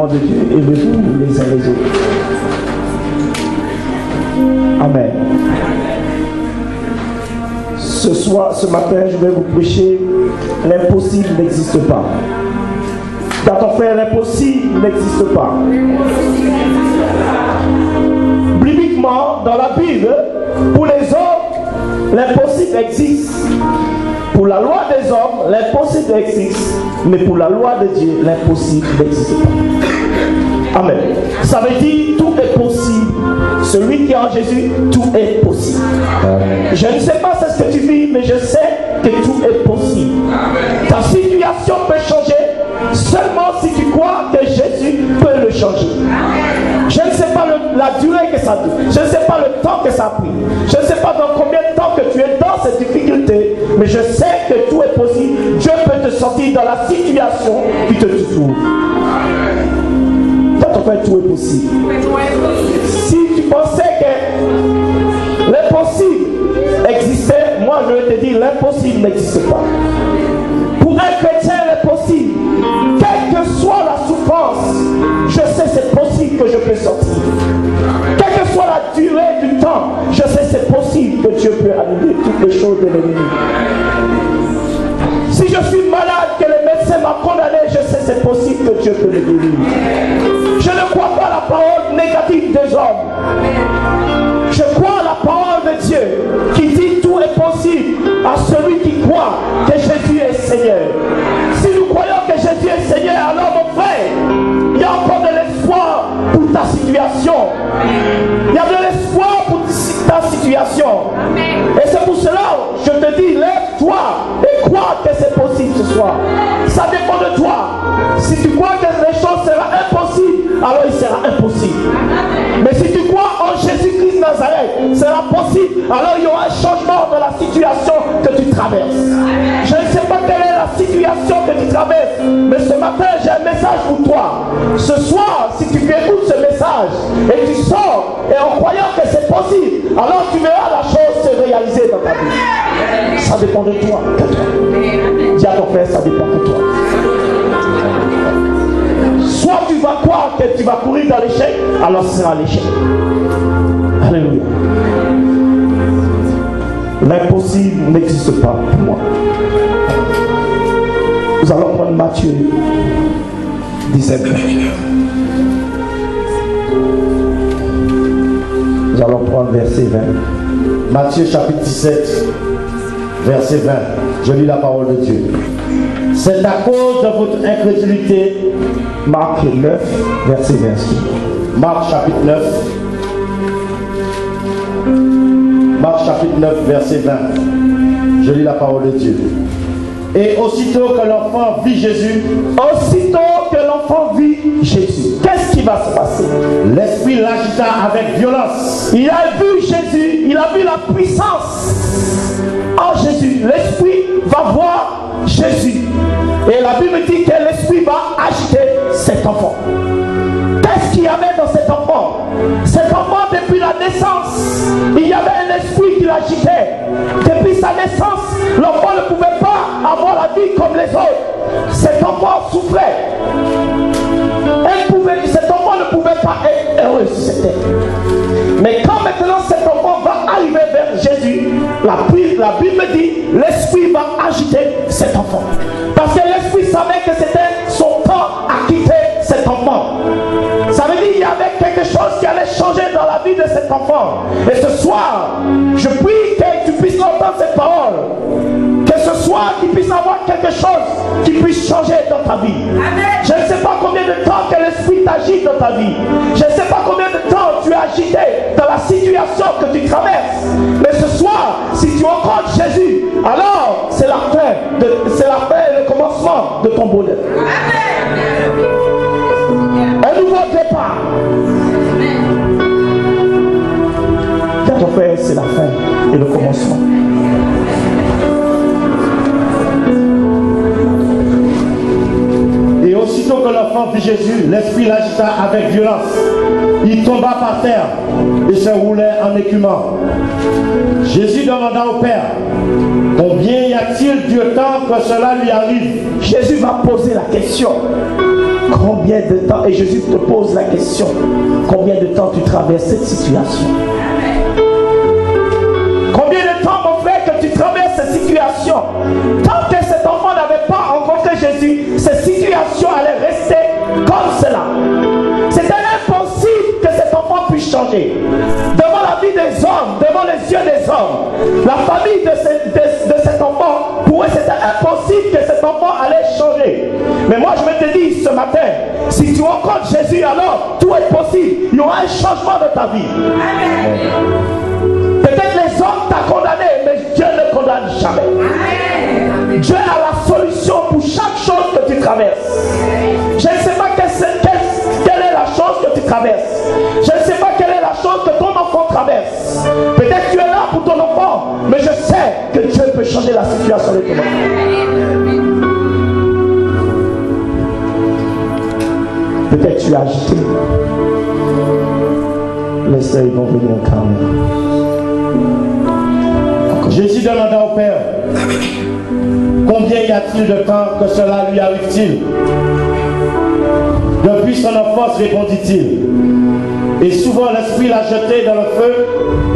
commandements de Dieu, aimez-vous les uns les autres. Amen. Ce matin, je vais vous prêcher l'impossible n'existe pas. Dans ton frère, l'impossible n'existe pas. Bibliquement, dans la Bible, pour les hommes, l'impossible existe. Pour la loi des hommes, l'impossible existe. Mais pour la loi de Dieu, l'impossible n'existe pas. Amen. Ça veut dire tout est possible. Celui qui est en Jésus, tout est possible. Je ne sais pas ce que tu vis, mais je sais que tout est possible. Ta situation peut changer seulement si tu crois que Jésus peut le changer. Je ne sais pas la durée que ça dure. Je ne sais pas le temps que ça a pris. Je ne sais pas dans combien de temps que tu es dans cette difficulté. Mais je sais que tout est possible. Dieu peut te sortir dans la situation qui te trouve. Dans ton frère, tout est possible. Si tu pensais que l'impossible existait, moi je vais te dire l'impossible n'existe pas. Pour un chrétien, l'impossible, quelle que soit la souffrance, je sais c'est possible que je peux sortir. Quelle que soit la durée du temps, je sais c'est possible que Dieu peut annuler toutes les choses de l'ennemi. Si je suis malade, que le médecin m'a condamné, je sais c'est possible que Dieu peut le guérir. Je ne crois pas à la parole négative des hommes. Je crois à la parole de Dieu qui dit tout est possible à celui qui croit que Jésus est Seigneur. Si nous croyons que Jésus est Seigneur, alors mon frère, il y a encore de l'espoir pour ta situation. Il y a de l'espoir pour ta situation. Et c'est pour cela je te dis, lève-toi et crois que c'est possible ce soir. Ça dépend de toi. Si tu crois que les choses seront impossibles, alors il sera impossible. Mais si tu crois en Jésus-Christ Nazareth, sera possible, alors il y aura un changement dans la situation que tu traverses. Je ne sais pas quelle est la situation que tu traverses, mais ce matin j'ai un message pour toi. Ce soir, si tu écoutes ce message et tu sors et en croyant que c'est possible, alors tu verras la chose se réaliser dans ta vie. Ça dépend de toi. Dis à ton frère, ça dépend de toi. Soit tu vas croire que tu vas courir dans l'échec, alors ce sera l'échec. Alléluia. L'impossible n'existe pas pour moi. Nous allons prendre Matthieu 17. Nous allons prendre verset 20. Matthieu chapitre 17, verset 20. Je lis la parole de Dieu. C'est à cause de votre incrédulité. Marc 9, verset 20. Marc chapitre 9. Marc chapitre 9, verset 20. Je lis la parole de Dieu. Et aussitôt que l'enfant vit Jésus, qu'est-ce qui va se passer? L'esprit l'agita avec violence. Il a vu Jésus, il a vu la puissance en Jésus. L'esprit va voir Jésus. Et la Bible dit que l'esprit va agiter cet enfant. Qu'est-ce qu'il y avait dans cet enfant? Cet enfant, depuis la naissance, il y avait un esprit qui l'agitait. Depuis sa naissance, l'enfant ne pouvait pas avoir la vie comme les autres. Cet enfant souffrait. Cet enfant ne pouvait pas être heureux sur cette terre. Mais quand maintenant cet enfant va arriver vers Jésus, la Bible dit l'esprit va agiter cet enfant. Parce que l'esprit savait que c'était son temps à quitter cet enfant. Ça veut dire qu'il y avait quelque chose qui allait changer dans la vie de cet enfant. Et ce soir, je prie que tu puisses entendre cette parole. Que ce soir, tu puisses avoir quelque chose qui puisse changer dans ta vie. Amen. Je ne sais pas combien de temps que l'esprit t'agite dans ta vie. Je ne sais pas combien de temps tu es agité dans la situation que tu traverses. Mais ce soir, si tu rencontres Jésus, alors c'est la fin et le commencement de ton bonheur. Amen. Un nouveau départ. Quand ton frère, c'est la fin et le commencement. Et aussitôt que l'enfant vit Jésus, l'esprit l'agita avec violence. Il tomba par terre et se roulait en écumant. Jésus demanda au Père, combien y a-t-il de temps que cela lui arrive? Jésus va poser la question. Combien de temps, et Jésus te pose la question, combien de temps tu traverses cette situation? Combien de temps, mon frère, que tu traverses cette situation? Tant que cet enfant n'avait pas rencontré Jésus, cette situation allait rester comme cela. C'était impossible que cet enfant puisse changer. Devant la vie des hommes, devant les yeux des hommes, la famille de cet enfant, pour eux c'était impossible que cet enfant allait changer. Mais moi je me te dis ce matin, si tu rencontres Jésus, alors tout est possible. Il y aura un changement de ta vie. Peut-être les hommes t'ont condamné, mais Dieu ne condamne jamais. Dieu a la solution pour chaque chose que tu traverses. Je ne sais pas quelle est la chose que tu traverses. Je ne sais pas quelle est la chose que ton enfant traverse. Peut-être tu es là pour ton enfant, mais je sais que Dieu peut changer la situation de ton enfant. Peut-être tu es agité. Les seuils vont venir au calme. Jésus demanda au Père, combien y a-t-il de temps que cela lui arrive-t-il? Depuis son enfance, répondit-il. Et souvent l'Esprit l'a jeté dans le feu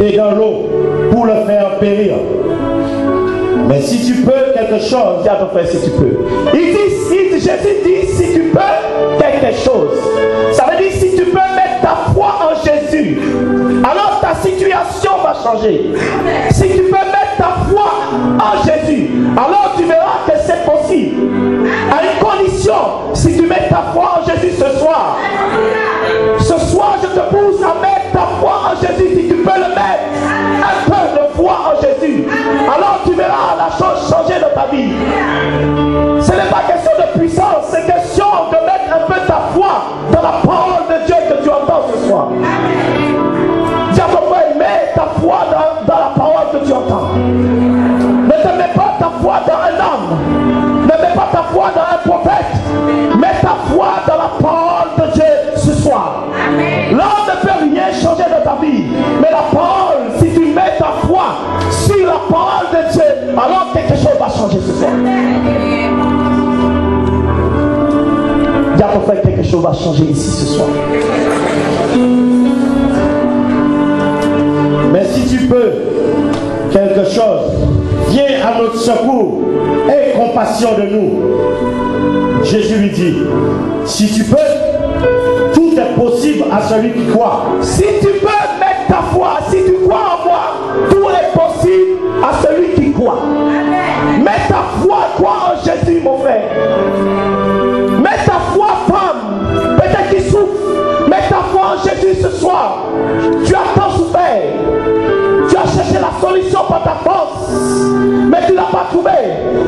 et dans l'eau pour le faire périr. Mais si tu peux quelque chose, dis à ton frère si tu peux. Jésus dit si tu peux quelque chose. Ça veut dire si tu peux mettre ta foi en Jésus, alors ta situation va changer. Si tu peux mettre ta foi en Jésus, alors tu verras que c'est possible. À une condition, si tu mets ta foi en Jésus ce soir, je te pousse à mettre ta foi en Jésus. Si tu peux le mettre, un peu de foi en Jésus, alors tu verras la chose changer dans ta vie. Ce n'est pas question de puissance, c'est question de mettre un peu ta foi dans la parole de Dieu que tu entends ce soir. Dis à ton frère, mets ta foi dans la parole que tu entends. Ne te mets pas ta foi dans un homme. Ne mets pas ta foi dans un prophète. Mets ta foi dans la parole de Dieu ce soir. L'homme ne peut rien changer dans ta vie. Mais la parole, si tu mets ta foi sur la parole de Dieu, alors quelque chose va changer ce soir. Dis à ton frère, quelque chose va changer ici ce soir. Mais si tu peux quelque chose, viens à notre secours, aie compassion de nous. Jésus lui dit, si tu peux, tout est possible à celui qui croit. Si tu peux mettre ta foi, si tu crois en moi, tout est possible à celui qui croit. Mets ta foi, crois en Jésus, mon frère. Mets ta foi, femme, peut-être qui souffre. Mets ta foi en Jésus ce soir. Tu as tant souffert. Tu as cherché la solution par ta force, mais tu ne l'as pas trouvé.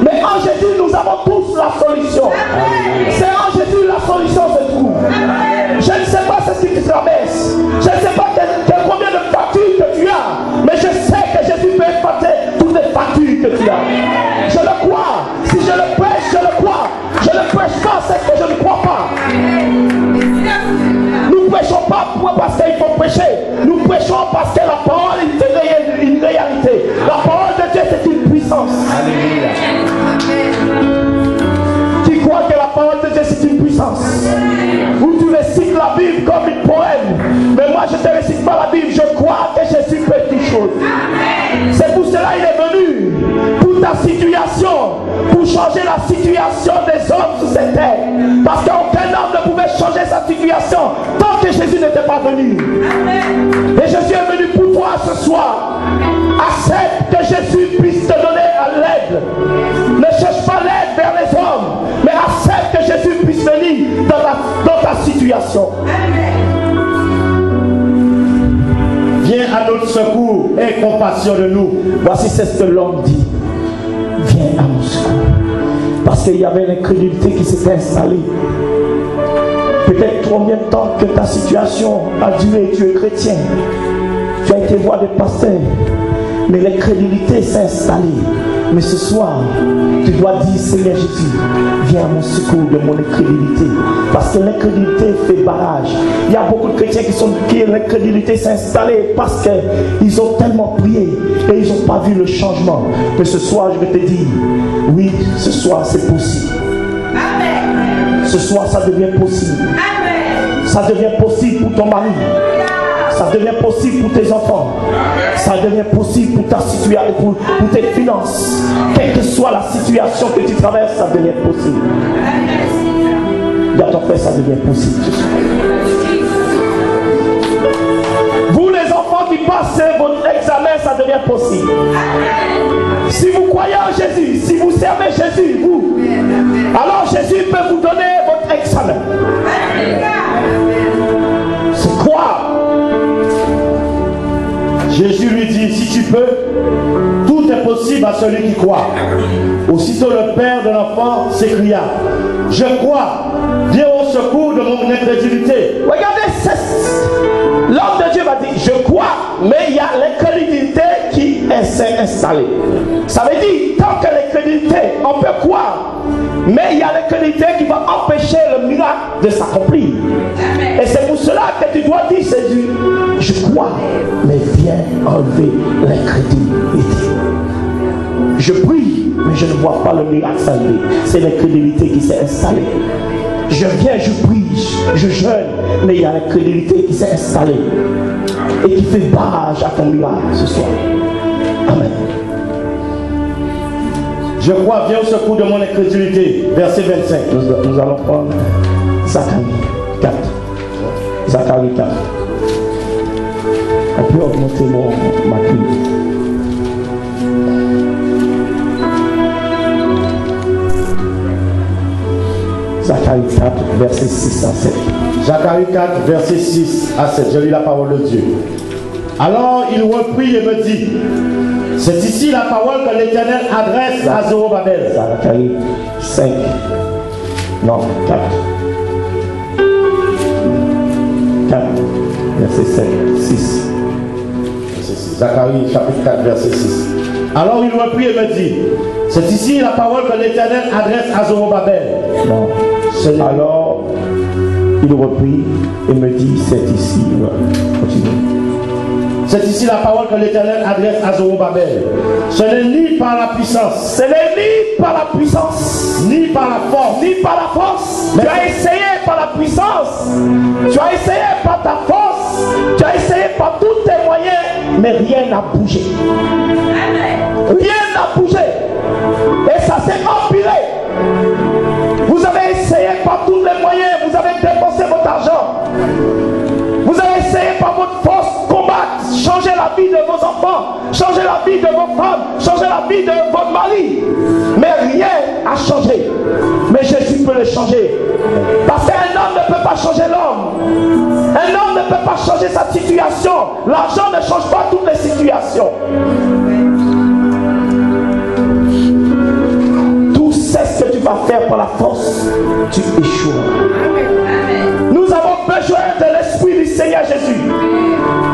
Mais en Jésus, nous avons tous la solution. C'est en Jésus la solution se trouve. Je ne sais pas ce qui te traverse. Je ne sais pas combien de factures que tu as, mais je sais que Jésus peut effacer toutes les factures que tu as. Je le crois. Si je le prêche, je le crois. Je ne prêche pas ce que je ne crois pas. Nous ne prêchons pas parce qu'il faut prêcher. Nous prêchons parce que la parole est une réalité. La parole de Dieu, c'est une puissance. Alléluia. Qui croit que la parole de Dieu, c'est une puissance? Où tu récites la Bible comme une poème. Mais moi, je ne te récite pas la Bible. Je crois que Jésus peut toutes choses. C'est pour cela qu'il est venu. Pour ta situation. Pour changer la situation des hommes sur cette terre. Parce qu'aucun homme ne pouvait changer sa situation tant que Jésus n'était pas venu. Et Jésus est venu pour toi ce soir. Accepte que Jésus puisse te donner à l'aide. Ne cherche pas l'aide vers les hommes, mais accepte que Jésus puisse venir dans ta situation. Viens à notre secours et compassion de nous. Voici ce que l'homme dit. Viens à mon secours. Parce qu'il y avait l'incrédulité qui s'était installée. Peut-être combien de temps que ta situation a duré, tu es chrétien. Tu as été voir des pasteurs. Mais l'incrédulité s'est installée. Mais ce soir, tu dois dire, Seigneur Jésus, viens à mon secours de mon incrédulité. Parce que l'incrédulité fait barrage. Il y a beaucoup de chrétiens qui l'incrédulité s'est installée parce qu'ils ont tellement prié et ils n'ont pas vu le changement. Mais ce soir, je vais te dire, oui, ce soir c'est possible. Ce soir, ça devient possible. Ça devient possible pour ton mari. Ça devient possible pour tes enfants. Ça devient possible pour ta situation, pour tes finances. Quelle que soit la situation que tu traverses, ça devient possible. Dis à ton frère, ça devient possible. Vous les enfants qui passez votre examen, ça devient possible. Si vous croyez en Jésus, si vous servez Jésus, vous, alors Jésus peut vous donner votre examen. C'est croire. Jésus lui dit, si tu peux, tout est possible à celui qui croit. Aussitôt le père de l'enfant s'écria, je crois, viens au secours de mon incrédulité. Regardez, l'homme de Dieu va dire, je crois, mais il y a l'incrédulité qui s'est installée. Ça veut dire, tant que l'incrédulité, on peut croire, mais il y a l'incrédulité qui va empêcher le miracle de s'accomplir. Et c'est pour cela que tu dois dire, Jésus, je crois, mais viens enlever l'incrédulité. Je prie, mais je ne vois pas le miracle s'enlever. C'est l'incrédulité qui s'est installée. Je viens, je prie, je jeûne, mais il y a l'incrédulité qui s'est installée et qui fait barrage à ton miracle ce soir. Amen. Je crois, viens au secours de mon incrédulité. Verset 25. Nous allons prendre Zacharie 4. Zacharie 4. On peut augmenter ma clé. Zacharie 4, verset 6 à 7. Zacharie 4, verset 6 à 7. Je lis la parole de Dieu. Alors il reprit et me dit, c'est ici la parole que l'Éternel adresse à Zorobabel. Zacharie 5. Non, 4. 4, verset 7, 6. Zacharie chapitre 4, verset 6. Alors il reprit et me dit, c'est ici la parole que l'Éternel adresse à Zorobabel. Non. Alors il reprit et me dit, c'est ici. Continue. C'est ici la parole que l'Éternel adresse à Zorobabel. Ce n'est ni par la puissance. Ce n'est ni par la puissance, ni par la force. Ni par la force. Mais tu as essayé par la puissance. Tu as essayé par ta force. Tu as essayé par tous tes moyens. Mais rien n'a bougé. Rien n'a bougé. Et ça s'est empiré. Vous avez essayé par tous les moyens. Vous avez dépensé votre argent. Vous avez essayé par votre force combattre, changer la vie de vos enfants, changer la vie de vos femmes, changer la vie de votre mari. Mais rien n'a changé. Mais Jésus peut le changer. Parce qu'un homme ne peut pas changer l'homme. Un homme ne peut pas changer sa situation. L'argent ne change pas toutes les situations. Tout ce que tu vas faire par la force, tu échoues. Nous avons besoin de l'Esprit du Seigneur Jésus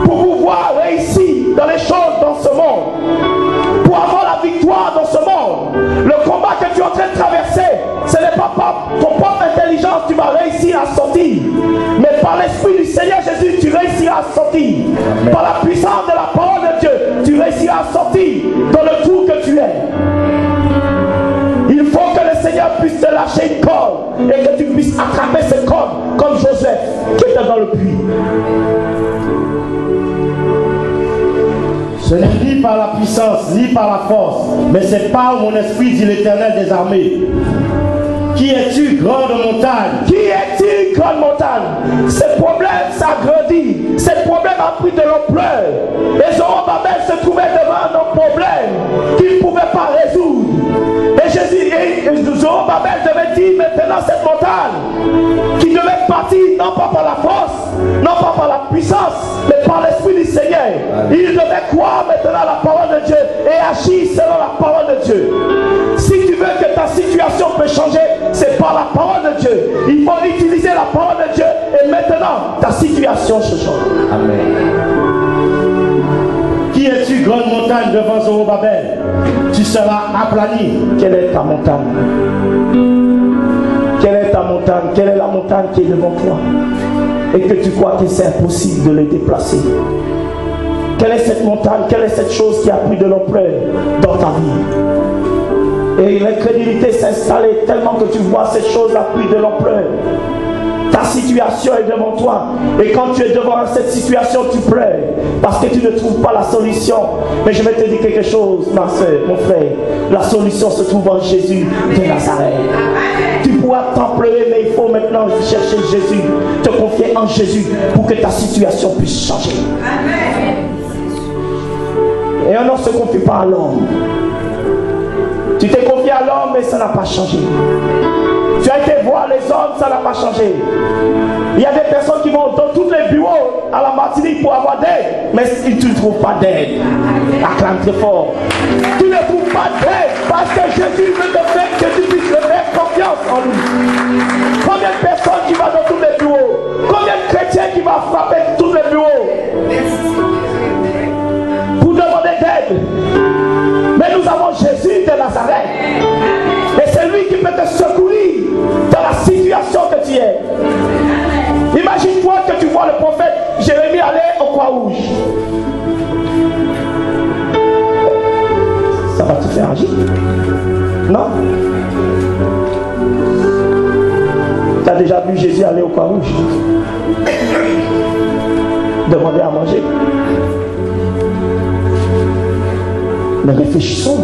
pour pouvoir réussir dans les choses dans ce monde, pour avoir la victoire dans ce monde. Le combat que tu es en train de traverser, ce n'est pas par ton propre intelligence que tu vas réussir à sortir, mais par l'Esprit du Seigneur Jésus, tu réussiras à sortir. Amen. Par la puissance de la parole de Dieu, tu réussiras à sortir dans le trou que tu es. Il faut que le Seigneur puisse te lâcher une corde et que tu puisses attraper cette corde comme Joseph qui était dans le puits. Ce n'est ni par la puissance, ni par la force, mais c'est par mon esprit, dit l'Éternel des armées. Qui es-tu, grande montagne? Qui es-tu, grande montagne? Ce problème s'agrandit. Ce problème a pris de l'ampleur. Et Zorobabel se trouvait devant un problème qu'il ne pouvait pas résoudre. Et Jésus, Zorobabel devait dire maintenant cette montagne qui devait partir non pas par la force, non pas par la puissance, mais par l'Esprit du Seigneur. Il devait croire maintenant la parole de Dieu et agir selon la parole de Dieu. Si tu veux que ta situation peut changer, c'est par la parole de Dieu. Il faut utiliser la parole de Dieu et maintenant ta situation se change. Amen. Qui es-tu, grande montagne devant Zorobabel? Tu seras aplani. Quelle est ta montagne? Quelle est ta montagne? Quelle est la montagne qui est devant toi? Et que tu crois que c'est impossible de le déplacer. Quelle est cette montagne? Quelle est cette chose qui a pris de l'ampleur dans ta vie? Et l'incrédulité s'installe tellement que tu vois ces choses-là plus de l'ampleur. Ta situation est devant toi. Et quand tu es devant cette situation, tu pleures. Parce que tu ne trouves pas la solution. Mais je vais te dire quelque chose, ma soeur, mon frère. La solution se trouve en Jésus de Nazareth. Tu pourras t'en pleurer, mais il faut maintenant chercher Jésus. Te confier en Jésus pour que ta situation puisse changer. Et un homme ne se confie pas à l'homme. Tu t'es confié à l'homme, mais ça n'a pas changé. Tu as été voir les hommes, ça n'a pas changé. Il y a des personnes qui vont dans tous les bureaux à la Martinique pour avoir d'aide, mais tu ne trouves pas d'aide. Acclame très fort. Tu ne trouves pas d'aide parce que Jésus veut te faire que tu puisses le faire confiance en lui. Combien de personnes qui vont dans tous les bureaux? Combien de chrétiens qui vont frapper tous les bureaux pour demander d'aide? Mais nous avons Jésus de Nazareth. Et c'est lui qui peut te secourir dans la situation que tu es. Imagine-toi que tu vois le prophète Jérémie aller au Croix-Rouge. Ça va te faire agir? Non? Tu as déjà vu Jésus aller au Croix-Rouge? Demander à manger. Mais réfléchissons.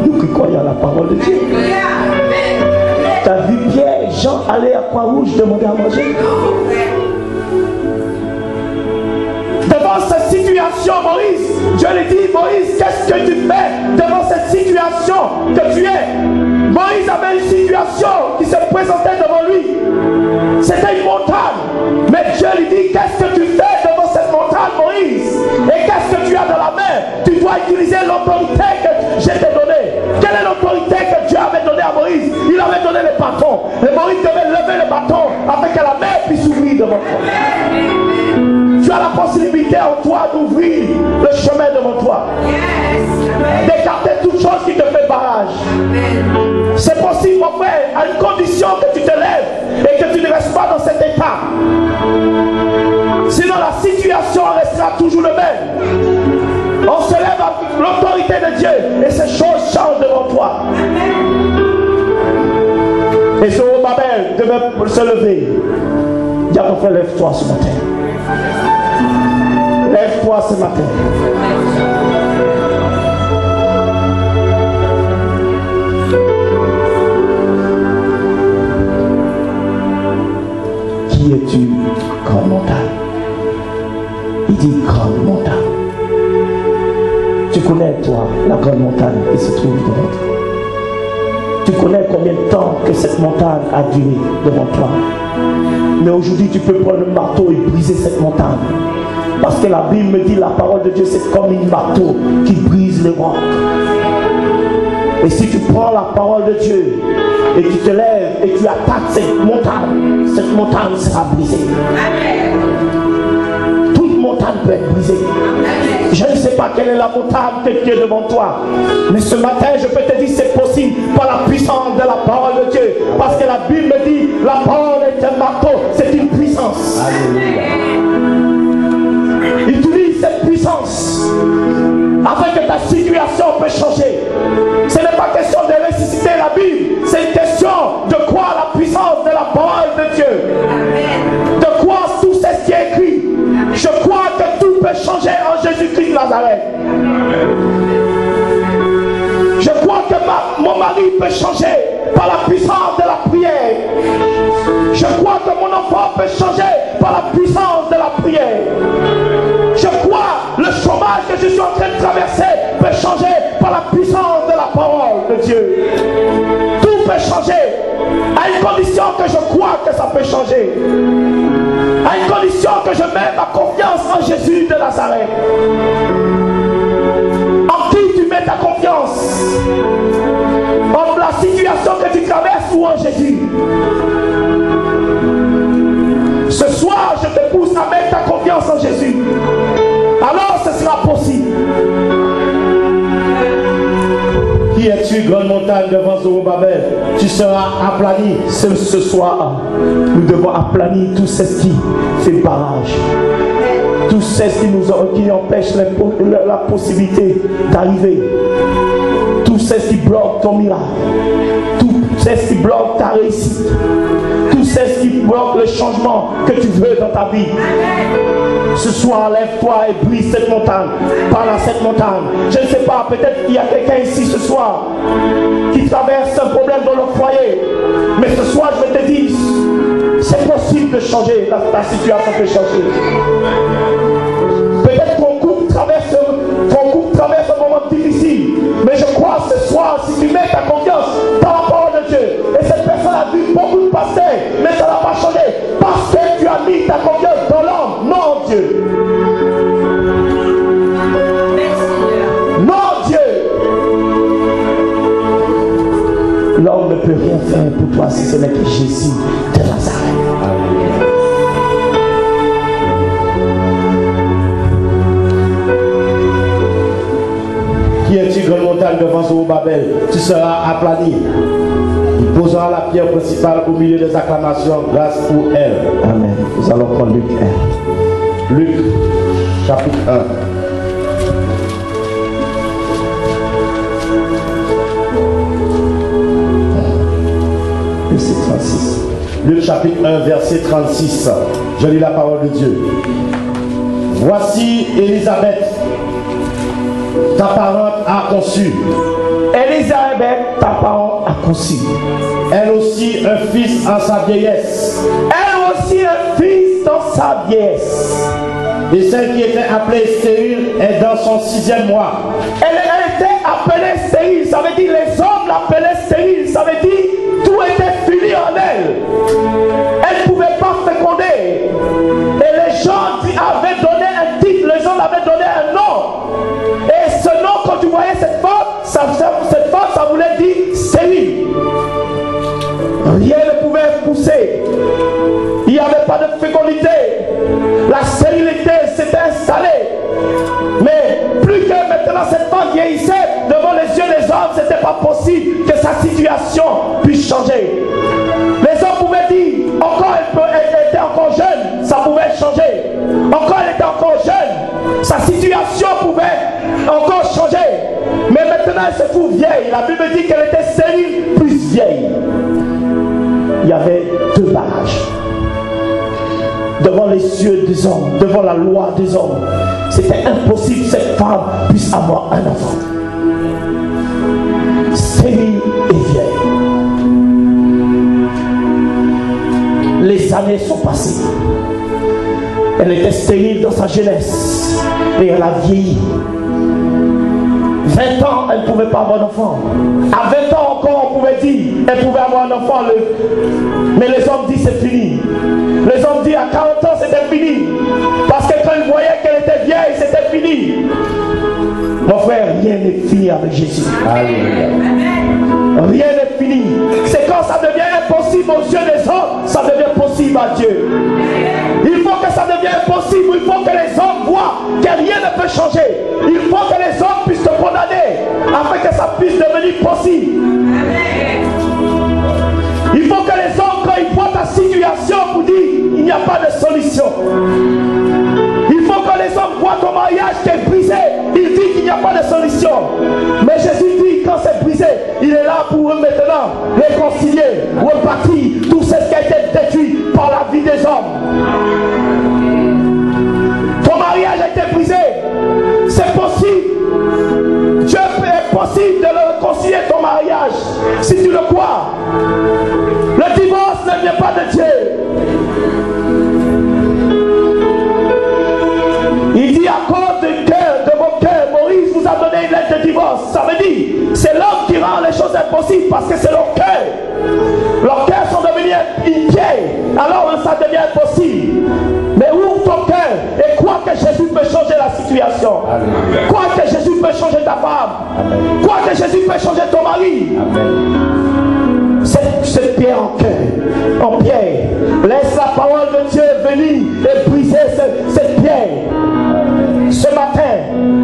Nous qui croyons à la parole de Dieu. Tu as vu Pierre, Jean aller à Croix-Rouge demander à manger? Devant cette situation, Moïse, Dieu lui dit, Moïse, qu'est-ce que tu fais devant cette situation que tu es? Moïse avait une situation qui se présentait devant lui. C'était une montagne. Mais Dieu lui dit, qu'est-ce que tu fais devant cette montagne, Moïse? Et qu'est-ce que tu as dans la main? Tu dois utiliser l'autorité que je t'ai donnée. Quelle est l'autorité que Dieu avait donnée à Moïse? Il avait donné le bâton. Et Moïse devait lever le bâton afin que la mer puisse s'ouvrir devant toi. Tu as la possibilité en toi d'ouvrir le chemin devant toi. D'écarter toute chose qui te fait barrage. C'est possible, mon frère, à une condition que tu te lèves et que tu ne restes pas dans cet état. Sinon la situation restera toujours le même. On se lève avec l'autorité de Dieu et ces choses changent devant toi. Et Zorobabel devait se lever. Dis à ton frère, lève-toi ce matin. Lève-toi ce matin. Qui es-tu, grande montagne? Il dit grande montagne. Tu connais, toi, la grande montagne qui se trouve devant toi. Tu connais combien de temps que cette montagne a duré devant toi. Mais aujourd'hui, tu peux prendre le marteau et briser cette montagne. Parce que la Bible me dit, la parole de Dieu, c'est comme une marteau qui brise les rocs. Et si tu prends la parole de Dieu et tu te lèves et tu attaques cette montagne sera brisée. Toute montagne peut être brisée. Je ne sais pas quelle est la montagne qui est devant toi. Mais ce matin, je peux te dire c'est possible par la puissance de la parole de Dieu. Parce que la Bible me dit, la parole est un marteau, c'est une puissance. Il utilise cette puissance afin que ta situation puisse changer. Ce n'est pas question de ressusciter la Bible, c'est une question de croire la puissance de la parole de Dieu. De croire tout ce qui est écrit. Je crois que tout peut changer en Jésus-Christ de Nazareth. Je crois que mon mari peut changer par la puissance de la prière. Je crois que mon enfant peut changer par la puissance de la prière. Je crois le chômage que je suis en train de traverser peut changer par la puissance de la parole de Dieu. Tout peut changer à une condition que je crois que ça peut changer. À une condition que je mets ma confiance en Jésus de Nazareth. En qui tu mets ta confiance? En la situation que tu traverses ou en Jésus? Ce soir, je te pousse à mettre ta confiance en Jésus. Alors ce sera possible. Qui es-tu, grande montagne, devant Zorobabel? Tu seras aplani. Ce soir, nous devons aplanir tout ce qui fait barrage. Tout ce qui nous empêche la possibilité d'arriver. Tout ce qui bloque ton miracle, tout ce qui bloque ta réussite, tout ce qui bloque le changement que tu veux dans ta vie. Ce soir, lève-toi et brise cette montagne. Parle à cette montagne. Je ne sais pas, peut-être qu'il y a quelqu'un ici ce soir qui traverse un problème dans le foyer. Mais ce soir, je te dis, c'est possible de changer la situation peut changer. Peut-être ton couple traverse un moment difficile. Mais je crois ce soir, si tu mets ta confiance dans la parole de Dieu, et cette personne a vu beaucoup de pasteurs, mais ça n'a pas changé, parce que tu as mis ta confiance dans l'homme, non en Dieu. Non Dieu. L'homme ne peut rien faire pour toi si ce n'est que Jésus de Nazareth. Qui est une grande montagne devant Zorobabel, tu seras aplani. Il posera la pierre principale au milieu des acclamations grâce pour elle. Amen. Nous allons prendre Luc 1. Luc, chapitre 1. Verset 36. Luc chapitre 1, verset 36. Je lis la parole de Dieu. Voici Élisabeth, ta parente a conçu. Élisabeth, ta parente a conçu. Elle aussi un fils en sa vieillesse. Elle aussi un fils dans sa vieillesse. Et celle qui était appelée stérile est dans son 6e mois. Elle était appelée stérile. Ça veut dire les hommes l'appelaient stérile. Ça veut dire tout était fini en elle. Elle ne pouvait pas féconder. Et les gens avaient donné un titre. Les gens l'avaient donné un nom. Et ce nom, quand tu voyais cette femme, ça voulait dire stérile. Rien ne pouvait pousser. Il n'y avait pas de fécondité. La stérilité s'était installée. Mais plus que maintenant cette femme vieillissait devant les yeux des hommes, ce n'était pas possible que sa situation puisse changer. Les hommes pouvaient dire, encore elle était encore jeune, ça pouvait changer. Encore elle était encore jeune, sa situation pouvait encore changer. Mais maintenant elle se trouve vieille. La Bible dit qu'elle était stérile plus vieille. Il y avait deux barrages. Devant les yeux des hommes, devant la loi des hommes, c'était impossible que cette femme puisse avoir un enfant. Stérile et vieille. Les années sont passées. Elle était stérile dans sa jeunesse et elle a vieilli. 20 ans, elle ne pouvait pas avoir d'enfant. À 20 ans encore, on pouvait dire, elle pouvait avoir un enfant. Mais les hommes disent c'est fini. Les hommes disent à 40 ans, c'était fini. Parce que quand ils voyaient qu'elle était vieille, c'était fini. Mon frère, rien n'est fini avec Jésus. Alléluia. Rien n'est fini. C'est quand ça devient impossible aux yeux des hommes, ça devient possible à Dieu. Il faut que ça devienne impossible. Il faut que les hommes voient que rien ne peut changer. Il faut que les hommes puissent te condamner afin que ça puisse devenir possible. Il faut que les hommes, quand ils voient ta situation, vous disent il n'y a pas de solution. Il faut que les hommes voient ton mariage qui est brisé. Ils disent qu'il n'y a pas de solution. Mais Jésus dit quand c'est brisé, il est là pour eux maintenant réconcilier, rebâtir tout ce qui a été détruit par la vie des hommes. Ton mariage a été brisé. C'est possible. Dieu est possible de le réconcilier ton mariage. Si tu le crois. Le divorce ne vient pas de Dieu. Il dit à cause de vos cœurs, Moïse vous a donné une lettre de divorce. Ça veut dire, c'est l'homme qui rend les choses impossibles parce que c'est leur cœur. Leurs cœurs sont devenus impairs. Alors ça devient impossible. Mais ouvre ton cœur et crois que Jésus peut changer la situation. Amen. Crois que Jésus peut changer ta femme. Amen. Crois que Jésus peut changer ton mari. Amen. Cette pierre en pierre. Laisse la parole de Dieu venir et briser cette pierre. Amen. Ce matin,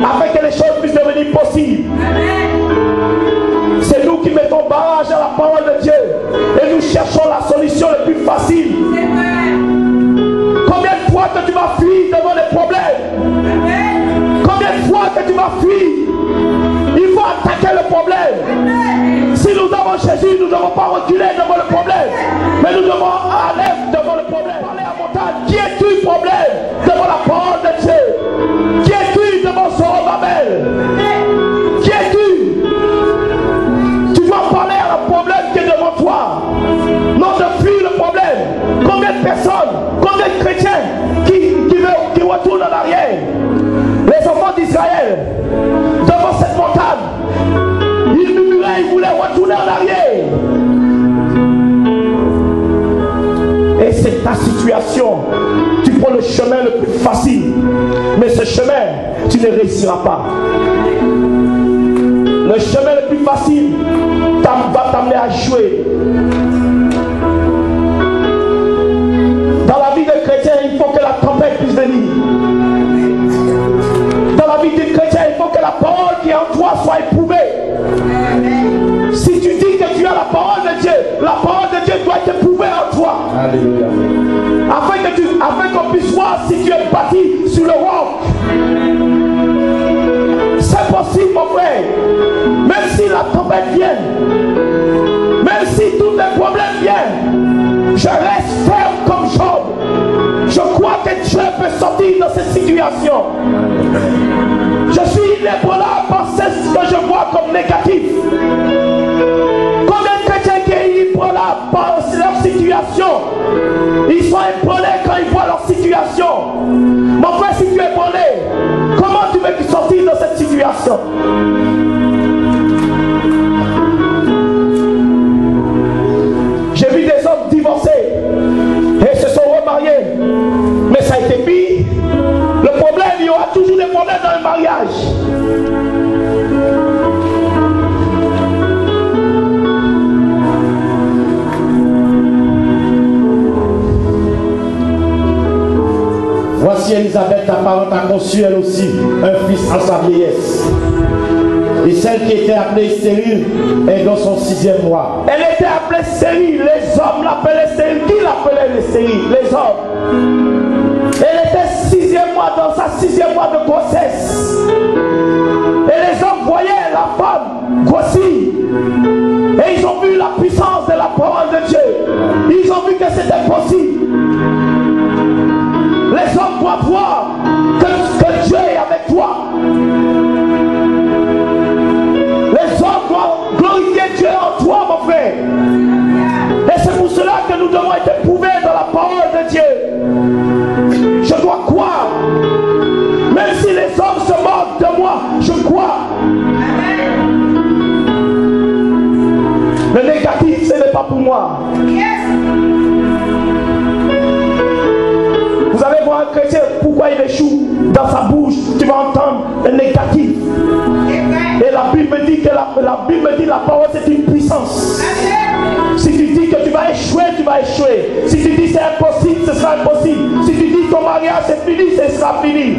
afin que les choses puissent devenir possibles. Amen. C'est nous qui mettons barrage à la parole de Dieu et nous cherchons la solution la plus facile. Combien de fois que tu vas fuir devant les problèmes? Combien de fois que tu vas fuir? Il faut attaquer le problème. problème devant la parole de Dieu? Qui es-tu devant Zorobabel? Qui es-tu? Tu dois parler à le problème qui est devant toi. Non de fuir le problème. Combien de personnes, combien de chrétiens qui retournent en arrière? Les enfants d'Israël, devant cette montagne, ils murmuraient, ils voulaient retourner en arrière. Et c'est ta situation. Tu prends le chemin le plus facile. Mais ce chemin, tu ne réussiras pas. Le chemin le plus facile va t'amener à jouer. Dans la vie de chrétien, il faut que la tempête puisse venir. Dans la vie de chrétien, il faut que la parole qui est en toi soit éprouvée. Si tu dis que tu as la parole de Dieu, la parole de Dieu doit être éprouvée en toi. Alléluia. Afin qu'on puisse voir si tu es bâti sur le roc. C'est possible, mon frère. Même si la tempête vient, même si tous les problèmes viennent, je reste ferme comme Job. Je crois que Dieu peut sortir dans cette situation. Je suis inébranlable par ce que je vois comme négatif. Combien de chrétiens qui sont inébranlables par leur situation? Ils sont ébranlés quand ils voient leur situation. Mon frère, si tu es ébranlé, comment tu veux sortir de cette situation? J'ai vu des hommes divorcés et se sont remariés. Mais ça a été pire. Le problème, il y aura toujours des problèmes dans le mariage. Voici Élisabeth, ta parente, a conçu elle aussi un fils en sa vieillesse. Et celle qui était appelée stérile est dans son 6e mois. Elle était appelée stérile. Les hommes l'appelaient stérile. Qui l'appelait les stériles? Les hommes. Elle était 6e mois, dans sa 6e mois de grossesse. Et les hommes voyaient la femme grossir. Et ils ont vu la puissance de la parole de Dieu. Ils ont vu que c'était possible. Les hommes doivent voir que Dieu est avec toi. Les hommes doivent glorifier Dieu en toi, mon frère. Et c'est pour cela que nous devons être éprouvés dans la parole de Dieu. Je dois croire. Même si les hommes se moquent de moi, je crois. Le négatif, ce n'est pas pour moi. Vous allez voir un chrétien, pourquoi il échoue dans sa bouche, tu vas entendre le négatif. Et la Bible me dit que la parole c'est une puissance. Si tu dis que tu vas échouer, tu vas échouer. Si tu dis c'est impossible, ce sera impossible. Si tu dis ton mariage c'est fini, ce sera fini.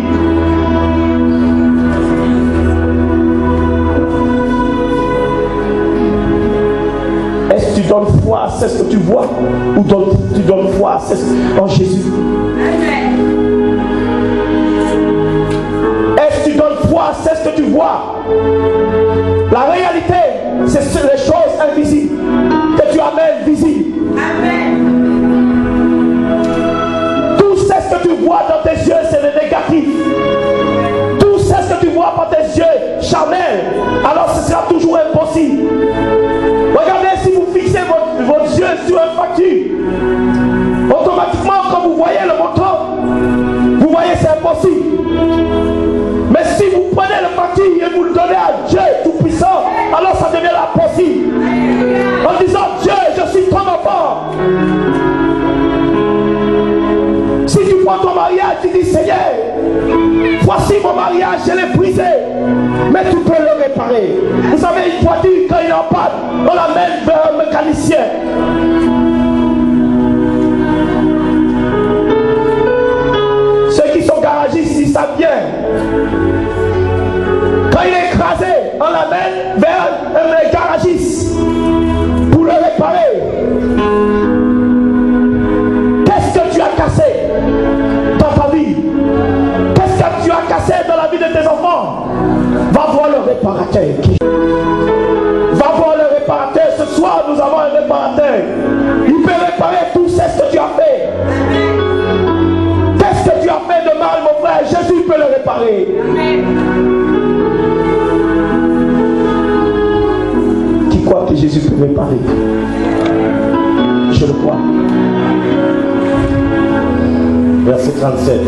Est-ce que tu donnes foi à ce que tu vois ou tu donnes foi à ce en Jésus? Est-ce que tu donnes foi à ce que tu vois? La réalité, c'est les choses invisibles que tu amènes visibles. Tout ce que tu vois dans tes yeux, c'est le négatif. Tout ce que tu vois par tes yeux charnels, alors ce sera toujours impossible. Regardez, si vous fixez vos yeux sur un facture, automatiquement quand vous voyez le montant, vous voyez c'est impossible. Mais si vous prenez le facture et vous le donnez à Dieu Tout-Puissant, alors ça devient possible. En disant Dieu, je suis ton enfant. Si tu prends ton mariage, tu dis Seigneur, voici mon mariage, je l'ai brisé, mais tu peux le réparer. Vous savez, une voiture, quand il est en panne, on l'amène vers un mécanicien. Ceux qui sont garagistes, ils savent bien. Quand il est écrasé, on l'amène vers un garagiste pour le réparer. Qu'est-ce que tu as cassé dans ta vie? Qu'est-ce que tu as cassé dans la vie de tes enfants? Va voir le réparateur. Va voir le réparateur. Ce soir, nous avons un réparateur. Il peut réparer tout ce que tu as fait. Qu'est-ce 17.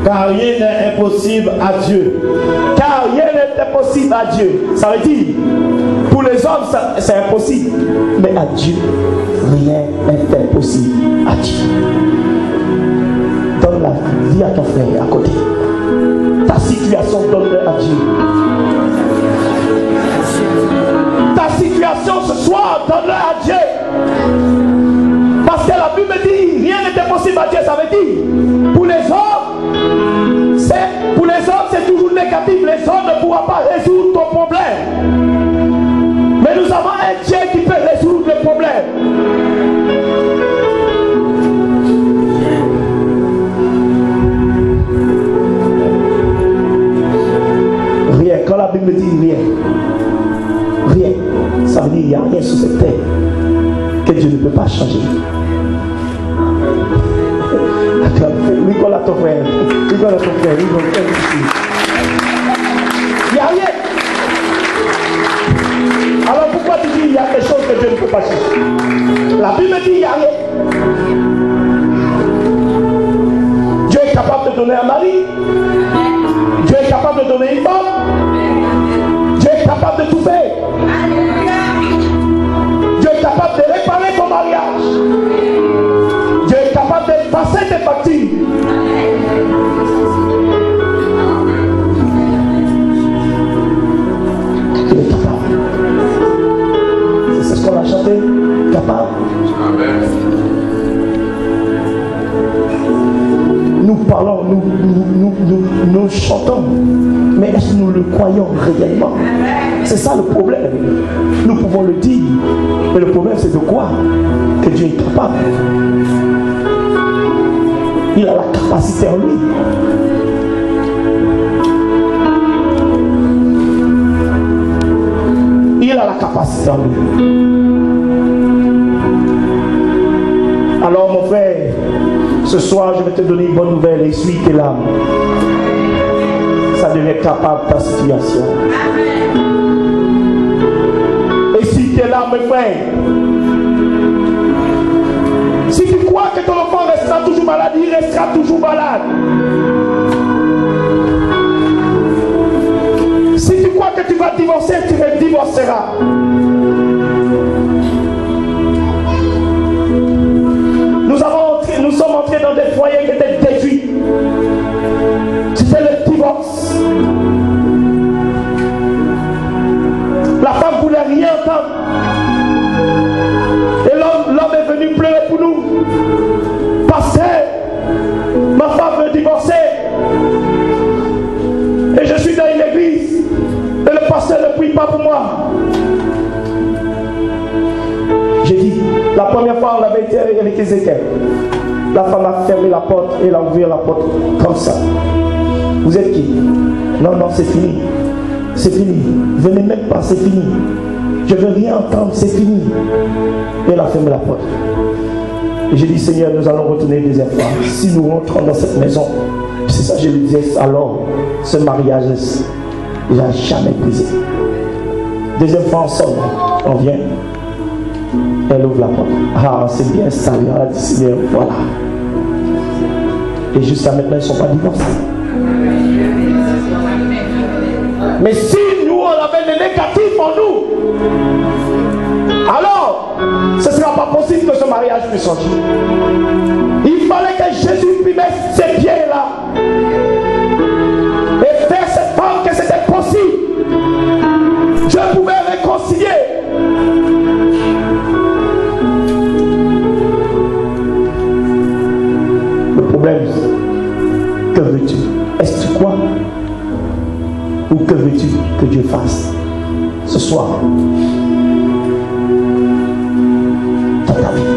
Car rien n'est impossible à Dieu. Car rien n'est impossible à Dieu. Ça veut dire, pour les hommes, c'est impossible. Mais à Dieu, rien n'est impossible à Dieu. Donne la vie à ton frère à côté. Ta situation, donne-la à Dieu. Ta situation ce soir, donne-la à Dieu. Parce que la Bible dit, rien n'est impossible à Dieu. Ça veut dire, pour les hommes, c'est toujours négatif. Les hommes ne pourront pas résoudre ton problème. Mais nous avons un Dieu qui peut résoudre le problème. Rien. Quand la Bible dit rien, rien, ça veut dire qu'il n'y a rien sur cette terre que Dieu ne peut pas changer. Rigole à ton frère. Rigole à ton frère. Il n'y a rien. Alors pourquoi tu dis qu'il y a quelque chose que Dieu ne peut pas changer? La Bible dit qu'il n'y a rien. Dieu est capable de donner un mari. Dieu est capable de donner une femme. Dieu est capable de tout faire. Dieu est capable de réparer ton mariage. Dieu est capable de passer tes factures. Dieu est capable. C'est ce qu'on a chanté. Capable. Amen. Nous parlons, nous chantons, mais est-ce que nous le croyons réellement? C'est ça le problème. Nous pouvons le dire, mais le problème c'est de quoi? Que Dieu est capable. Il a la capacité en lui. Il a la capacité en lui. Alors mon frère, ce soir je vais te donner une bonne nouvelle. Essuie tes larmes. Ça devient capable ta situation. Essuie tes larmes, mes frères. Si tu crois que ton enfant restera toujours malade, il restera toujours malade. Si tu crois que tu vas divorcer, tu divorceras. Nous sommes entrés dans des foyers qui étaient détruits. C'était le divorce. La femme ne voulait rien entendre. Et l'homme est venu pleurer pour nous. Pasteur, ma femme veut divorcer. Et je suis dans une église. Et le pasteur ne prie pas pour moi. J'ai dit, la première fois on avait été avec Ézéchiel. La femme a fermé la porte et elle a ouvert la porte comme ça. Vous êtes qui? Non, non, c'est fini. C'est fini. Venez même pas, c'est fini. Je ne veux rien entendre, c'est fini. Et elle a fermé la porte. Et j'ai dit, Seigneur, nous allons retourner une deuxième fois. Si nous rentrons dans cette maison, c'est ça que je lui disais, alors ce mariage il n'a jamais brisé. Deuxième fois, on sort, on vient. Elle ouvre la porte. Ah, c'est bien ça. Elle a dit, Seigneur, voilà. Et jusqu'à maintenant, ils ne sont pas divorcés. Mais si nous, on avait le négatif en nous, alors, ce ne sera pas possible que ce mariage puisse changer. Il fallait que Jésus puisse mettre ses pieds là et faire cette femme que c'était possible. Dieu pouvait réconcilier. Le problème, que veux-tu? Est-ce que tu crois? Ou que veux-tu que Dieu fasse ce soir dans ta vie?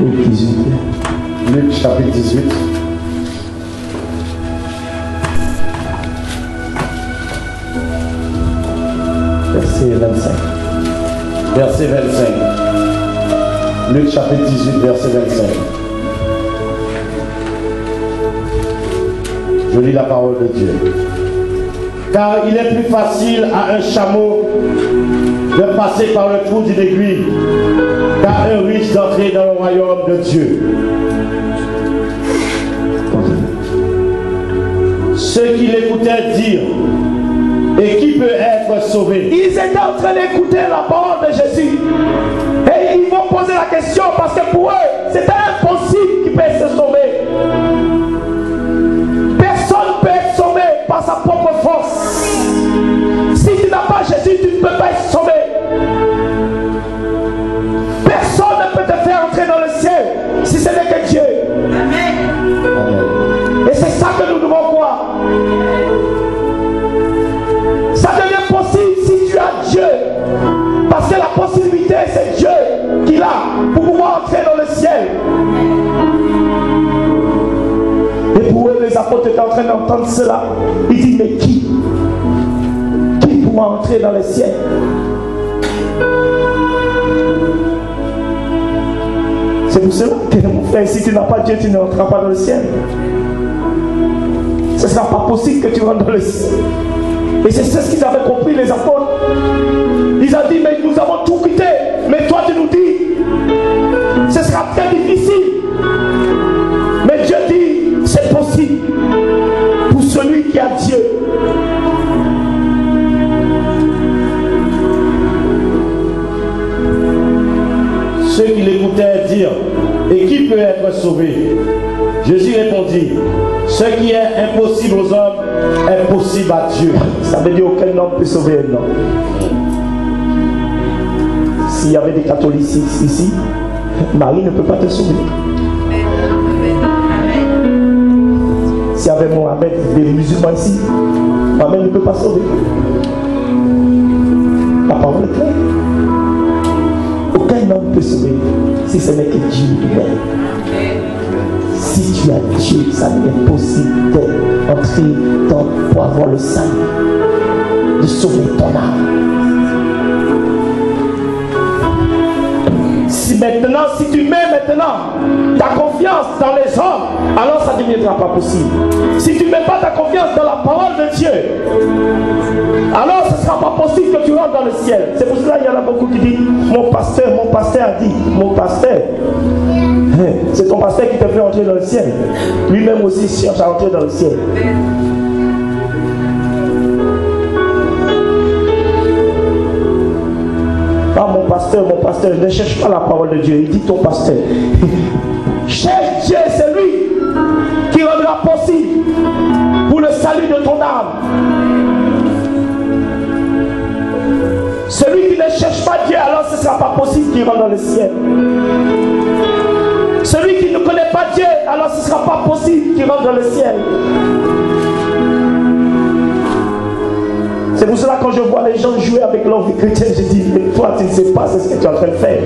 Luc 18. Luc chapitre 18. Verset 25. Verset 25. Luc chapitre 18, verset 25. Je lis la parole de Dieu. Car il est plus facile à un chameau de passer par le trou d'une aiguille, car un risque d'entrer dans le royaume de Dieu. Ceux qui l'écoutaient dire, et qui peut être sauvé? Ils étaient en train d'écouter la parole de Jésus. Et ils vont poser la question parce que pour eux, c'était impossible qu'ils puissent se sauver. Personne ne peut être sauvé par sa propre force. Si tu n'as pas Jésus, tu ne peux pas être sauvé. Personne ne peut te faire entrer dans le ciel si ce n'est que Dieu. Amen. Et c'est ça que nous devons croire. Ça devient possible si tu as Dieu. Parce que la possibilité, c'est Dieu qui l'a pour pouvoir entrer dans le ciel. Et pour eux, les apôtres étaient en train d'entendre cela. Ils disent, mais qui pourra entrer dans le ciel? C'est pour cela que mon frère, si tu n'as pas Dieu, tu n'entreras pas dans le ciel. Ce ne sera pas possible que tu rentres dans le ciel. Et c'est ce qu'ils avaient compris, les apôtres. Ils ont dit, mais nous avons tout quitté. Mais toi, tu nous dis, ce sera très difficile. Mais Dieu dit, c'est possible pour celui qui a Dieu. Ceux qui l'écoutaient dire, et qui peut être sauvé? Jésus répondit, ce qui est impossible aux hommes est possible à Dieu. Ça veut dire aucun homme peut sauver un homme. S'il y avait des catholiques ici, Marie ne peut pas te sauver. S'il y avait Mohamed, des musulmans ici, Mohamed ne peut pas sauver. La parole est claire. Aucun homme peut sauver si ce n'est que Dieu lui-même. Si tu as Dieu, ça devient possible d'entrer pour avoir le salut, de sauver ton âme. Si tu mets maintenant ta confiance dans les hommes, alors ça ne deviendra pas possible. Si tu ne mets pas ta confiance dans la parole de Dieu, alors ce ne sera pas possible que tu rentres dans le ciel. C'est pour cela qu'il y en a beaucoup qui disent, mon pasteur a dit, mon pasteur. C'est ton pasteur qui te fait entrer dans le ciel. Lui-même aussi cherche à entrer dans le ciel. Ah, mon pasteur, ne cherche pas la parole de Dieu. Il dit ton pasteur. Cherche Dieu, c'est lui qui rendra possible pour le salut de ton âme. Celui qui ne cherche pas Dieu, alors ce ne sera pas possible qu'il rentre dans le ciel. Celui qui ne connaît pas Dieu, alors ce ne sera pas possible qu'il rentre dans le ciel. C'est pour cela que quand je vois les gens jouer avec leur vie chrétienne, je dis, mais toi tu ne sais pas ce que tu es en train de faire.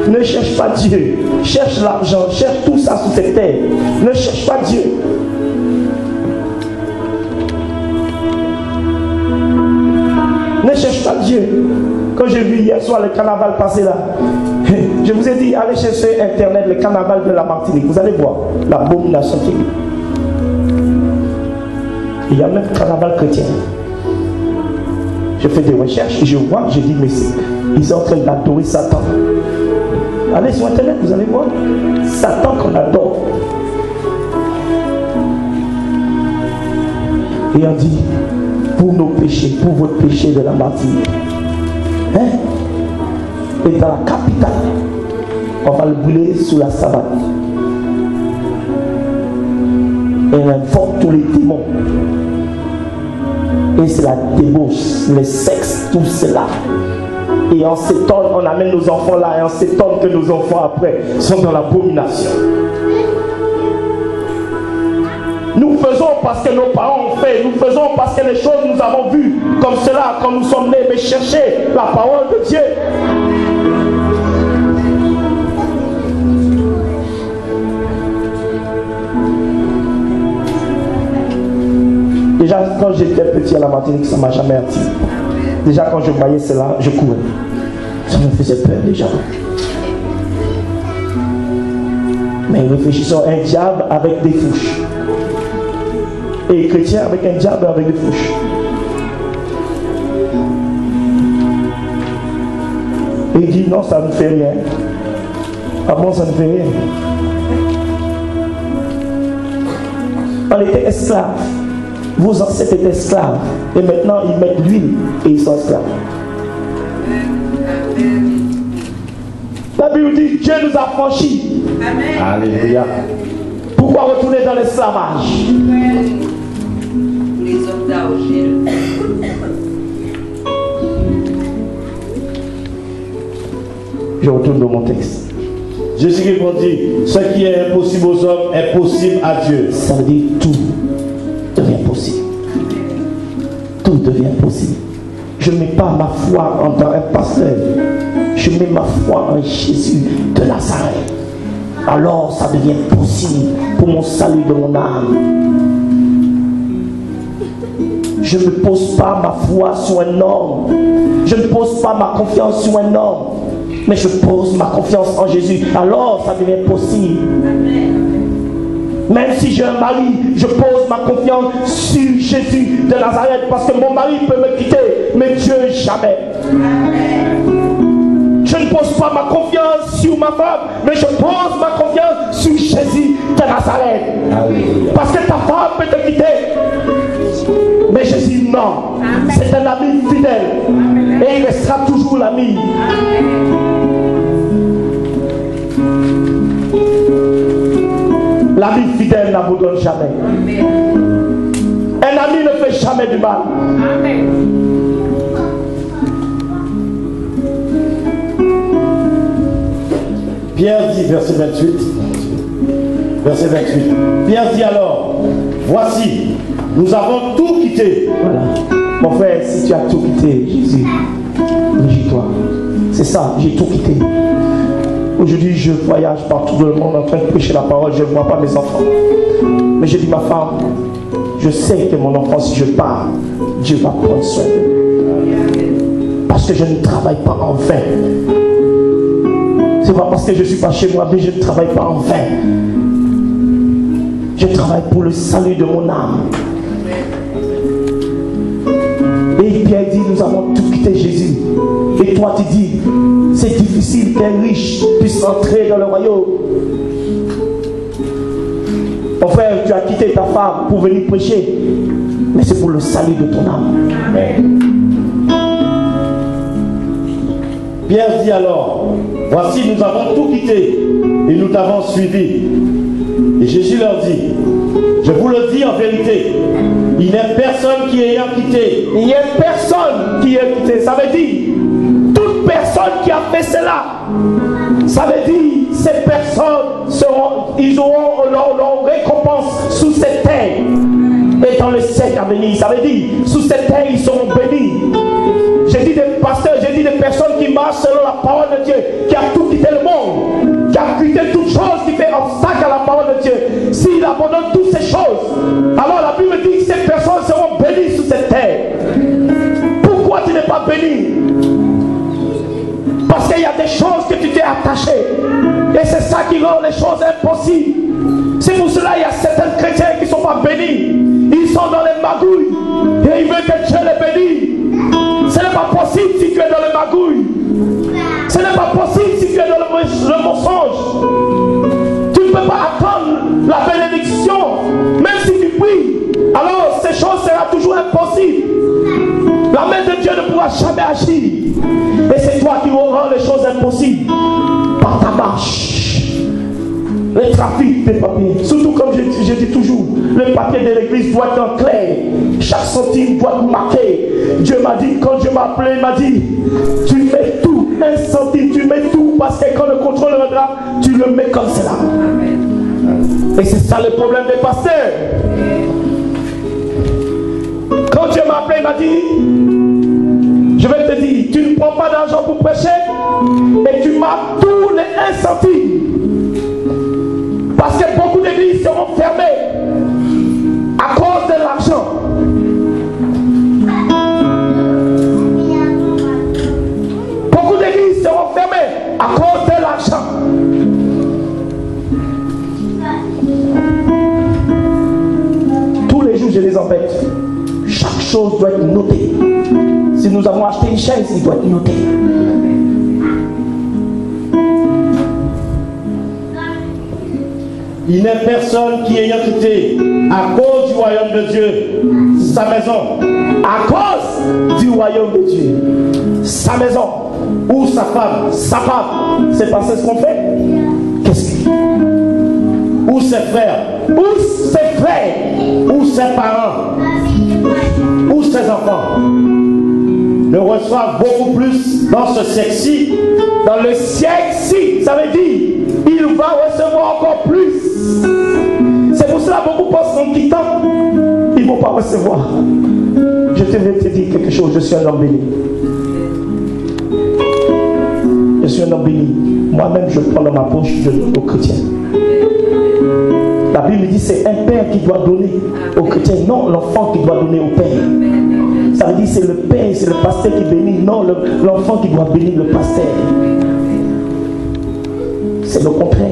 Ne cherche pas Dieu. Cherche l'argent, cherche tout ça sous cette terre. Ne cherche pas Dieu. Ne cherche pas Dieu. Quand j'ai vu hier soir le carnaval passer là, je vous ai dit, allez chercher internet, le carnaval de la Martinique. Vous allez voir l'abomination qu'il y a. Il y a même un carnaval chrétien. Je fais des recherches et je vois, je dis, mais ils sont en train d'adorer Satan. Allez sur internet, vous allez voir. Satan qu'on adore. Et on dit, pour nos péchés, pour votre péché de la Martinique. Et dans la capitale, on va le brûler sous la savane. Et on invoque tous les démons. Et c'est la débauche, le sexe, tout cela. Et on s'étonne, on amène nos enfants là et on s'étonne que nos enfants après sont dans l'abomination. Nous faisons parce que nos parents ont fait, nous faisons parce que les choses nous avons vues comme cela quand nous sommes nés, mais chercher la parole de Dieu. Déjà quand j'étais petit à la Martinique, ça ne m'a jamais attiré. Déjà quand je voyais cela, je courais. Ça me faisait peur déjà. Mais réfléchissons, un diable avec des fouches. Et chrétien avec un diable avec des fouches. Et il dit non, ça ne fait rien. Ah bon, ça ne fait rien. On était esclaves. Vos ancêtres étaient esclaves. Et maintenant, ils mettent l'huile et ils sont esclaves. La Bible dit Dieu nous a franchis. Amen. Alléluia. Pourquoi retourner dans l'esclavage? Les hommes d'argile. Je retourne dans mon texte. Jésus qui dit, ce qui est impossible aux hommes est possible à Dieu. Ça veut dire tout devient possible. Tout devient possible. Je ne mets pas ma foi en un pasteur. Je mets ma foi en Jésus de Nazareth. Alors ça devient possible pour mon salut de mon âme. Je ne pose pas ma foi sur un homme. Je ne pose pas ma confiance sur un homme. Mais je pose ma confiance en Jésus. Alors ça devient possible. Même si j'ai un mari, je pose ma confiance sur Jésus de Nazareth. Parce que mon mari peut me quitter, mais Dieu jamais. Je ne pose pas ma confiance sur ma femme, mais je pose ma confiance sur Jésus de Nazareth. Parce que ta femme peut te quitter. Mais Jésus, non. C'est un ami fidèle. Et il restera toujours l'ami. L'ami fidèle n'abandonne jamais. Un ami ne fait jamais du mal. Pierre dit, verset 28. Verset 28. Pierre dit alors, voici, nous avons tout quitté. Voilà. Mon frère, si tu as tout quitté, Jésus, réjouis-toi. C'est ça, j'ai tout quitté. Aujourd'hui, je voyage partout dans le monde en train de prêcher la parole. Je ne vois pas mes enfants. Mais je dis, ma femme, je sais que mon enfant, si je pars, Dieu va prendre soin de lui. Parce que je ne travaille pas en vain. C'est pas parce que je ne suis pas chez moi, mais je ne travaille pas en vain. Je travaille pour le salut de mon âme. Et Pierre dit, nous avons tout quitté Jésus. Et toi tu dis, c'est difficile qu'un riche puisse entrer dans le royaume. Mon frère, tu as quitté ta femme pour venir prêcher. Mais c'est pour le salut de ton âme. Amen. Pierre dit alors, voici nous avons tout quitté et nous t'avons suivi. Et Jésus leur dit, je vous le dis en vérité, il n'est personne qui ayant quitté. Il n'y a personne qui ait quitté. Ça veut dire, toute personne qui a fait cela, ça veut dire, ces personnes ils auront leur récompense sous cette terre. Et dans le siècle à venir, ça veut dire, sous cette terre, ils seront bénis. J'ai dit des pasteurs, j'ai dit des personnes qui marchent selon la parole de Dieu, qui a tout quitté le monde, qui a quitté toute chose qui fait obstacle à la parole de Dieu. S'il abandonne toutes ces choses, alors la Bible dit que ces personnes seront bénies sous cette terre. Pourquoi tu n'es pas béni? Parce qu'il y a des choses que tu t'es attaché. Et c'est ça qui rend les choses impossibles. C'est pour cela qu'il y a certains chrétiens qui ne sont pas bénis. Ils sont dans les magouilles. Et ils veulent que Dieu les bénisse. Ce n'est pas possible si tu es dans les magouilles. Ce n'est pas possible si tu es dans le mensonge. Tu ne peux pas attendre la bénédiction. Même si tu pries, alors ces choses seront toujours impossibles. La main de Dieu ne pourra jamais agir. Et c'est toi qui rends les choses impossibles par ta marche. Le trafic des papiers, surtout comme je dis toujours, le papier de l'église doit être en clair. Chaque centime doit être marqué. Dieu m'a dit, quand Dieu m'a appelé, il m'a dit, tu mets tout, un centime, tu mets tout, parce que quand le contrôle viendra, tu le mets comme cela. Et c'est ça le problème des pasteurs. Quand Dieu m'a appelé, il m'a dit, je vais te dire, tu ne prends pas d'argent pour prêcher, et tu marques tous les 1 centime. Parce que beaucoup d'églises seront fermées à cause de l'argent. Beaucoup d'églises seront fermées à cause de l'argent. Tous les jours, je les embête. Chaque chose doit être notée. Si nous avons acheté une chaise, il doit être noté. Il n'est personne qui ayant quitté à cause du royaume de Dieu sa maison, à cause du royaume de Dieu, sa maison ou sa femme, c'est pas ce qu'on fait. Qu'est-ce que ou ses frères, ou ses frères, ou ses parents, ou ses enfants ne reçoivent beaucoup plus dans ce siècle-ci. Dans le siècle-ci, ça veut dire il va recevoir encore plus. C'est pour cela que beaucoup pensent qu'en quittant, ils ne vont pas recevoir. Je te vais te dire quelque chose, je suis un homme béni. Je suis un homme béni. Moi-même, je prends dans ma poche, je donne aux chrétiens. La Bible dit c'est un père qui doit donner aux chrétiens, non l'enfant qui doit donner au père. Ça veut dire c'est le père, c'est le pasteur qui bénit, non l'enfant qui doit bénir le pasteur. C'est le contraire.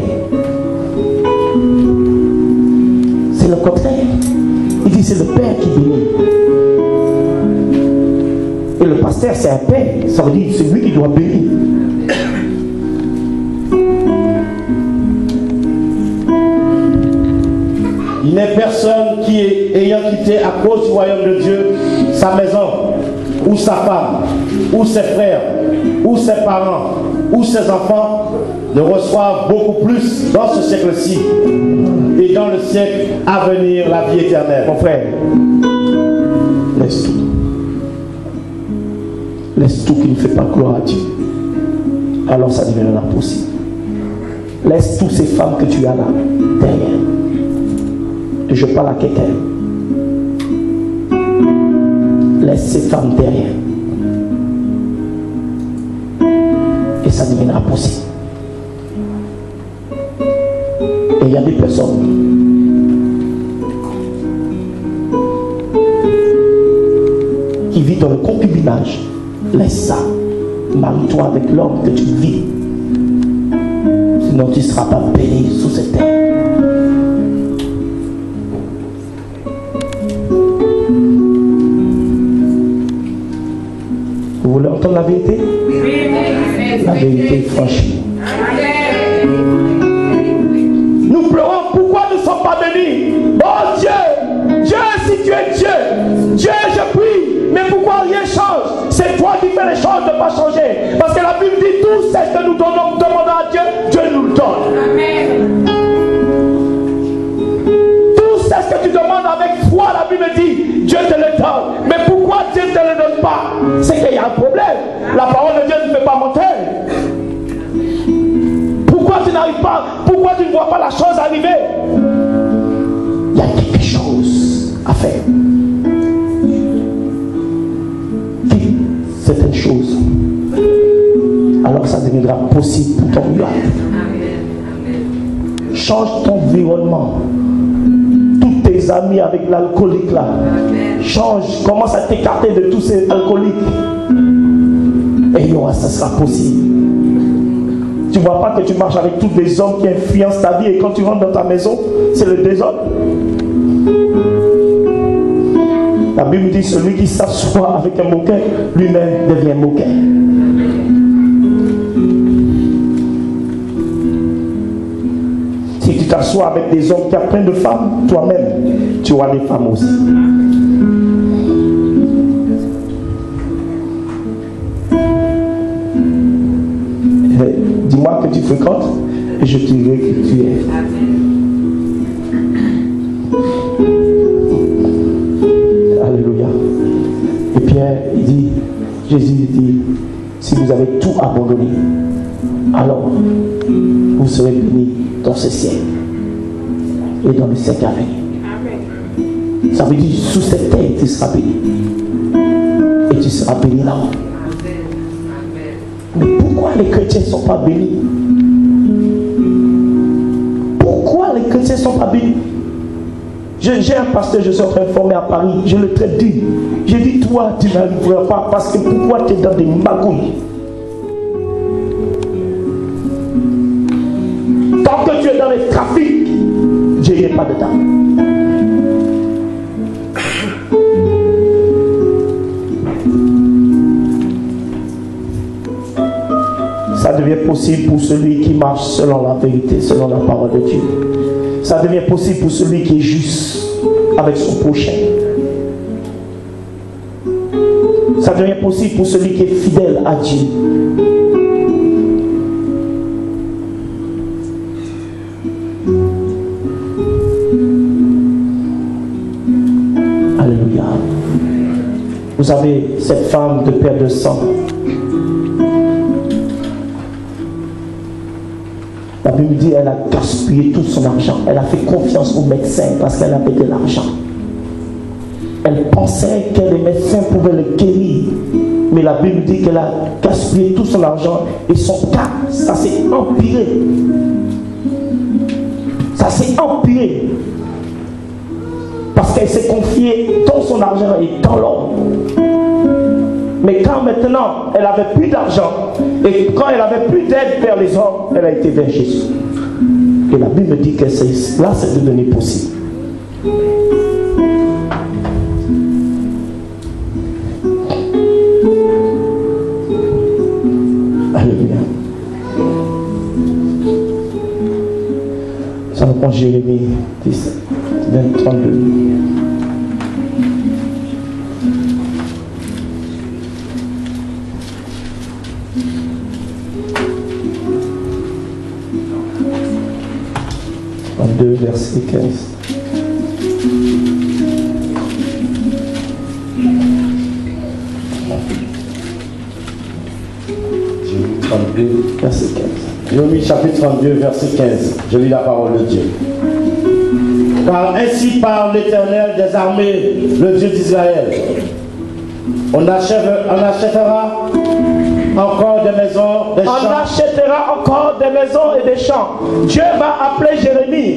C'est le contraire. Il dit c'est le père qui bénit. Et le pasteur c'est un père, ça veut dire c'est lui qui doit bénir. Il n'est personne qui, ayant quitté à cause du royaume de Dieu sa maison, ou sa femme, ou ses frères, ou ses parents, ou ses enfants, ne reçoivent beaucoup plus dans ce siècle-ci et dans le siècle à venir la vie éternelle. Mon frère, laisse tout. Laisse tout qui ne fait pas gloire à Dieu. Alors ça deviendra possible. Laisse toutes ces femmes que tu as là, derrière. Et je parle à quelqu'un. Laisse ces femmes derrière. Et ça deviendra possible. Et il y a des personnes qui vivent dans le concubinage. Laisse ça. Marie-toi avec l'homme que tu vis. Sinon tu ne seras pas béni sous cette terre. Vous voulez entendre la vérité? La vérité est franchie. Nous pleurons pourquoi nous ne sommes pas bénis. Oh Dieu, Dieu, si tu es Dieu, Dieu, je prie, mais pourquoi rien change? C'est toi qui fais les choses de ne pas changer. Parce que la Bible dit tout ce que nous demandons à Dieu, Dieu nous le donne. Amen. Tout ce que tu demandes avec foi, la Bible dit, Dieu te le donne. Mais pourquoi Dieu ne te le donne pas? C'est qu'il y a un problème. La parole de Dieu ne fait pas monter. Pourquoi tu n'arrives pas? Pourquoi tu ne vois pas la chose arriver? Il y a quelque chose à faire. Fais certaines choses. Alors ça deviendra possible pour ton miracle. Change ton environnement. Tous tes amis avec l'alcoolique là. Change, commence à t'écarter de tous ces alcooliques. Et ça sera possible. Tu ne vois pas que tu marches avec tous les hommes qui influencent ta vie et quand tu rentres dans ta maison, c'est le désordre. La Bible dit celui qui s'assoit avec un moqueur, lui-même devient moqueur. Si tu t'assois avec des hommes qui ont plein de femmes, toi-même, tu auras des femmes aussi. Dis-moi que tu fréquentes et je te dirai que tu es. Alléluia. Et Pierre, il dit, Jésus dit, si vous avez tout abandonné, alors vous serez bénis dans ce siècle et dans le siècle à venir. Ça veut dire sous cette terre tu seras béni et tu seras béni là-haut. Mais pourquoi les chrétiens ne sont pas bénis? Pourquoi les chrétiens ne sont pas bénis? J'ai un pasteur, je suis en train de former à Paris, je le traite dit. J'ai dit, toi, tu n'arriveras pas parce que pourquoi tu es dans des magouilles? Tant que tu es dans les trafics, Dieu n'est pas dedans. Ça devient possible pour celui qui marche selon la vérité, selon la parole de Dieu. Ça devient possible pour celui qui est juste avec son prochain. Ça devient possible pour celui qui est fidèle à Dieu. Alléluia. Vous avez cette femme de perte de sang. La Bible dit qu'elle a gaspillé tout son argent. Elle a fait confiance aux médecins parce qu'elle avait de l'argent. Elle pensait que les médecins pouvaient le guérir. Mais la Bible dit qu'elle a gaspillé tout son argent et son cas, ça s'est empiré. Ça s'est empiré. Parce qu'elle s'est confiée dans son argent et dans l'homme. Mais quand maintenant elle n'avait plus d'argent et quand elle n'avait plus d'aide vers les hommes, elle a été vers Jésus. Et la Bible dit que là c'est devenu possible. Alléluia. Ça nous prend Jérémie 17, 32. Verset 15. Jérémie 32, verset 15. Jérémie chapitre 32, verset 15. Je lis la parole de Dieu. Car ainsi parle l'Éternel des armées, le Dieu d'Israël. On achètera encore des maisons, des champs. On achètera encore des maisons et des champs. Dieu va appeler Jérémie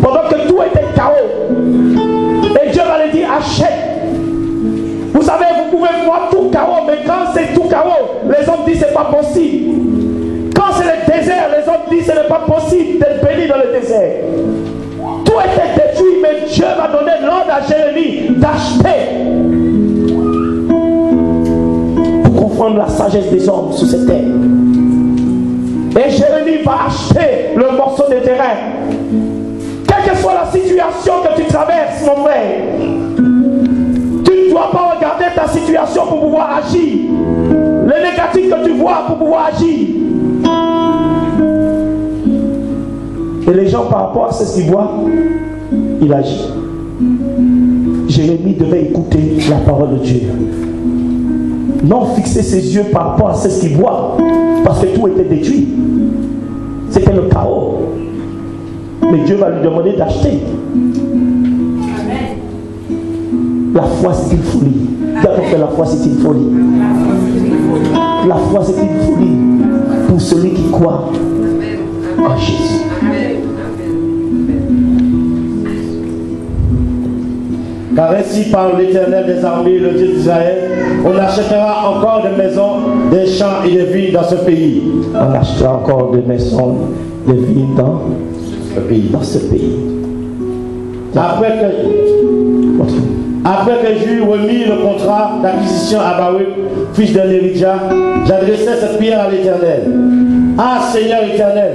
pendant que tout était chaos. Et Dieu va lui dire achète. Vous savez, vous pouvez voir tout chaos, mais quand c'est tout chaos, les hommes disent c'est pas possible. Quand c'est le désert, les hommes disent ce n'est pas possible d'être béni dans le désert. Tout était détruit, mais Dieu va donner l'ordre à Jérémie d'acheter. Comprendre la sagesse des hommes sur cette terre. Et Jérémie va acheter le morceau de terrain. Quelle que soit la situation que tu traverses, mon frère, tu ne dois pas regarder ta situation pour pouvoir agir. Le négatif que tu vois pour pouvoir agir. Et les gens, par rapport à ce qu'ils voient, il agit. Jérémie devait écouter la parole de Dieu. Non fixer ses yeux par rapport à ce qu'il voit, parce que tout était détruit. C'était le chaos. Mais Dieu va lui demander d'acheter. La foi c'est une folie. D'abord que la foi c'est une folie. La foi c'est une folie pour celui qui croit en Jésus. Car ainsi parle l'Éternel des armées, le Dieu d'Israël. On achètera encore des maisons, des champs et des villes dans ce pays. On achètera encore des maisons, des villes dans ce pays. Après que j'eus remis le contrat d'acquisition à Baruch, fils de Néridja, j'adressai cette prière à l'Éternel. Ah Seigneur éternel,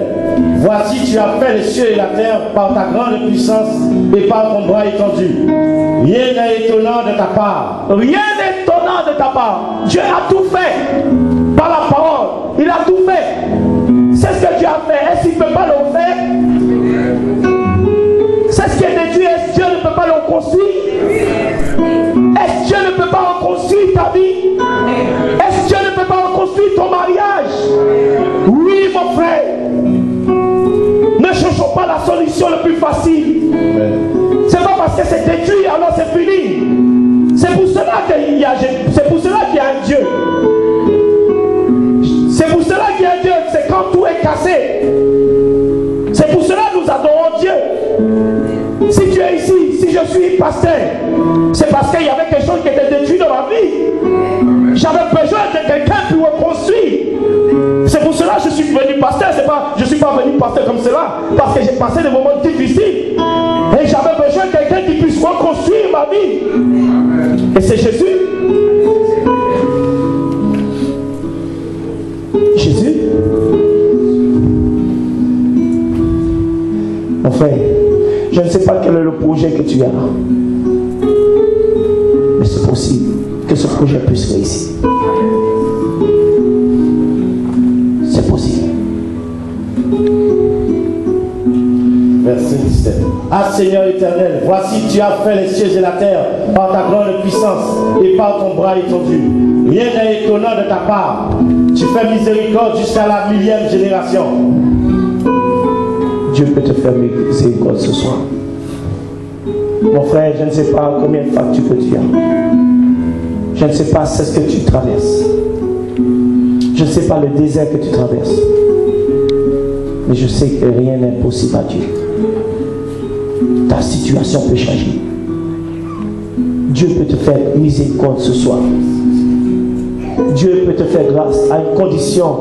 voici tu as fait les cieux et la terre par ta grande puissance et par ton bras étendu. Rien n'est étonnant de ta part. Rien n'est étonnant de ta part. Dieu a tout fait par la parole. Il a tout fait. C'est ce que Dieu a fait. Est-ce qu'il ne peut pas le faire? C'est ce qui est détruit. Est-ce que Dieu ne peut pas le construire? Est-ce que Dieu ne peut pas reconstruire ta vie? Est-ce que Dieu ne peut pas reconstruire ton mariage? Oui, mon frère. Ne cherchons pas la solution la plus facile. C'est pas parce que c'est détruit alors c'est fini. C'est pour cela qu'il y a un Dieu. C'est pour cela qu'il y a un Dieu. C'est quand tout est cassé. C'est pour cela que nous adorons Dieu. Si tu es ici, si je suis pasteur, c'est parce qu'il y avait quelque chose qui était détruit dans ma vie. J'avais besoin de quelqu'un pour reconstruire. C'est pour cela que je suis devenu pasteur. Je ne suis pas venu pasteur comme cela, parce que j'ai passé des moments difficiles. Et j'avais besoin de quelqu'un qui puisse reconstruire ma vie. Et c'est Jésus. Jésus. Mon frère, Je ne sais pas quel est le projet que tu as. Mais c'est possible que ce projet puisse réussir. C'est possible. Verset 17. Ah Seigneur éternel, voici tu as fait les cieux et la terre par ta grande puissance et par ton bras étendu. Rien n'est étonnant de ta part. Tu fais miséricorde jusqu'à la 1000e génération. Dieu peut te faire miséricorde ce soir. Mon frère, je ne sais pas combien de factures que tu as. Je ne sais pas ce que tu traverses. Je ne sais pas le désert que tu traverses. Mais je sais que rien n'est impossible à Dieu. Ta situation peut changer. Dieu peut te faire miséricorde ce soir. Dieu peut te faire grâce à une condition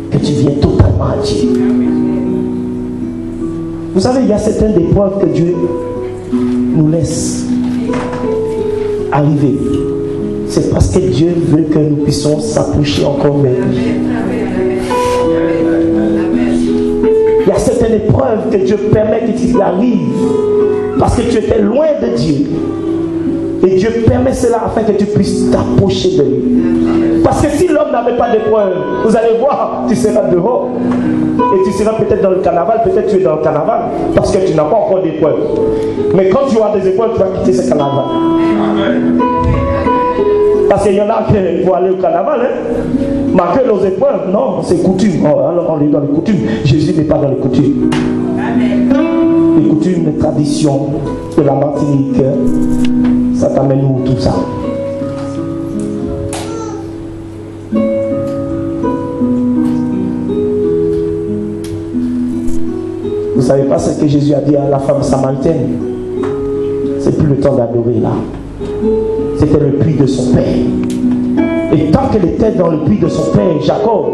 que tu viens totalement à Dieu. Vous savez, il y a certaines épreuves que Dieu nous laisse arriver. C'est parce que Dieu veut que nous puissions s'approcher encore vers lui. Il y a certaines épreuves que Dieu permet que tu arrives parce que tu étais loin de Dieu. Et Dieu permet cela afin que tu puisses t'approcher de lui. Parce que si l'homme n'avait pas d'épreuve, vous allez voir, tu seras dehors. Et tu seras peut-être dans le carnaval, peut-être tu es dans le carnaval, parce que tu n'as pas encore d'épreuve. Mais quand tu auras des épreuves, tu vas quitter ce carnaval. Parce qu'il y en a qui vont aller au carnaval, marquer nos épreuves, non, c'est coutume. Alors on est dans les coutumes. Jésus n'est pas dans les coutumes. Les coutumes, les traditions de la Martinique, ça t'amène où tout ça? Vous ne savez pas ce que Jésus a dit à la femme samaritaine? C'est plus le temps d'adorer là. C'était le puits de son père. Et tant qu'elle était dans le puits de son père, Jacob,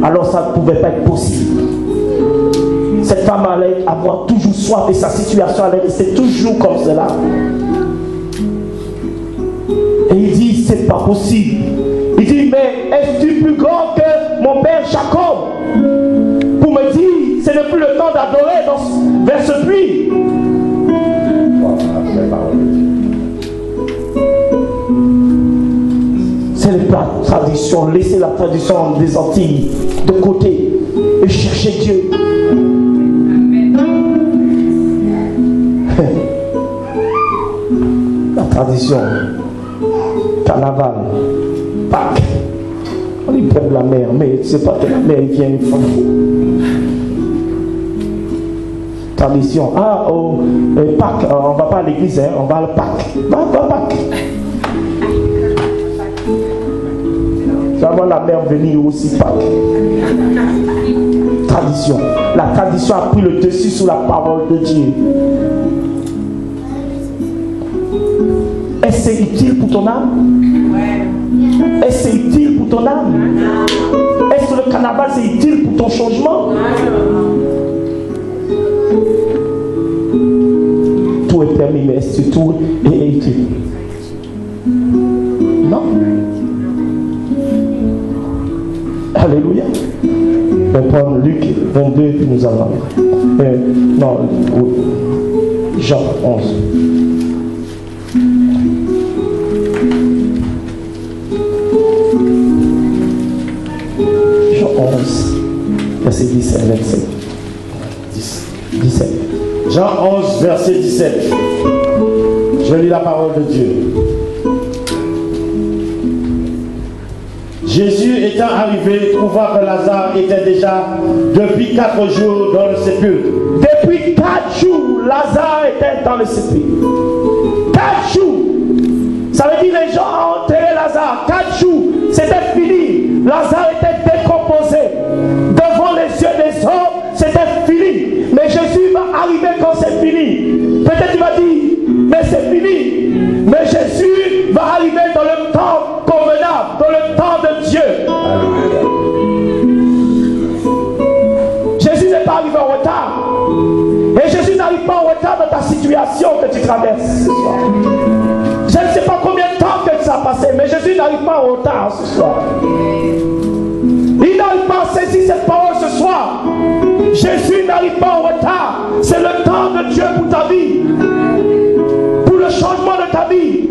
alors ça ne pouvait pas être possible. Cette femme allait avoir toujours soif et sa situation allait rester toujours comme cela. Et il dit, c'est pas possible. Il dit, mais es-tu plus grand que mon père Jacob pour me dire, ce n'est plus le temps d'adorer vers ce puits. C'est la tradition. Laissez la tradition des Antilles de côté et cherchez Dieu. La tradition, carnaval, Pâques, on est près de la mer, mais tu ne sais pas que la mer vient une fois. Tradition, Pâques, on ne va pas à l'église, on va à Pâques. Va à Pâques. Tu vas voir la mer venir aussi Pâques. Tradition. La tradition a pris le dessus sur la parole de Dieu. Est-ce que c'est utile pour ton âme? Est-ce que c'est utile pour ton âme? Est-ce que le carnaval c'est utile pour ton changement? Tout est permis, mais est-ce que tout est utile? Non. Alléluia. On va prendre Luc 22 et puis nous allons. Jean 11. Jean 11, verset 17, 27. 17. Jean 11, verset 17. Je lis la parole de Dieu. Jésus étant arrivé, trouvant que Lazare était déjà depuis 4 jours dans le sépulcre. Depuis 4 jours, Lazare était dans le sépulcre. 4 jours. Ça veut dire les gens ont enterré Lazare. 4 jours, c'était fini. Lazare était décomposé. Devant les yeux des hommes, c'était fini. Mais Jésus va arriver quand c'est fini. Peut-être tu vas dire, mais c'est fini. Mais Jésus va arriver dans le temps convenable, dans le temps de Dieu. Jésus n'est pas arrivé en retard. Et Jésus n'arrive pas en retard dans ta situation que tu traverses ce soir. Je ne sais pas combien de temps que ça a passé, mais Jésus n'arrive pas en retard ce soir. Il n'arrive pas à saisir cette parole ce soir. Jésus n'arrive pas en retard. C'est le de Dieu pour ta vie, pour le changement de ta vie.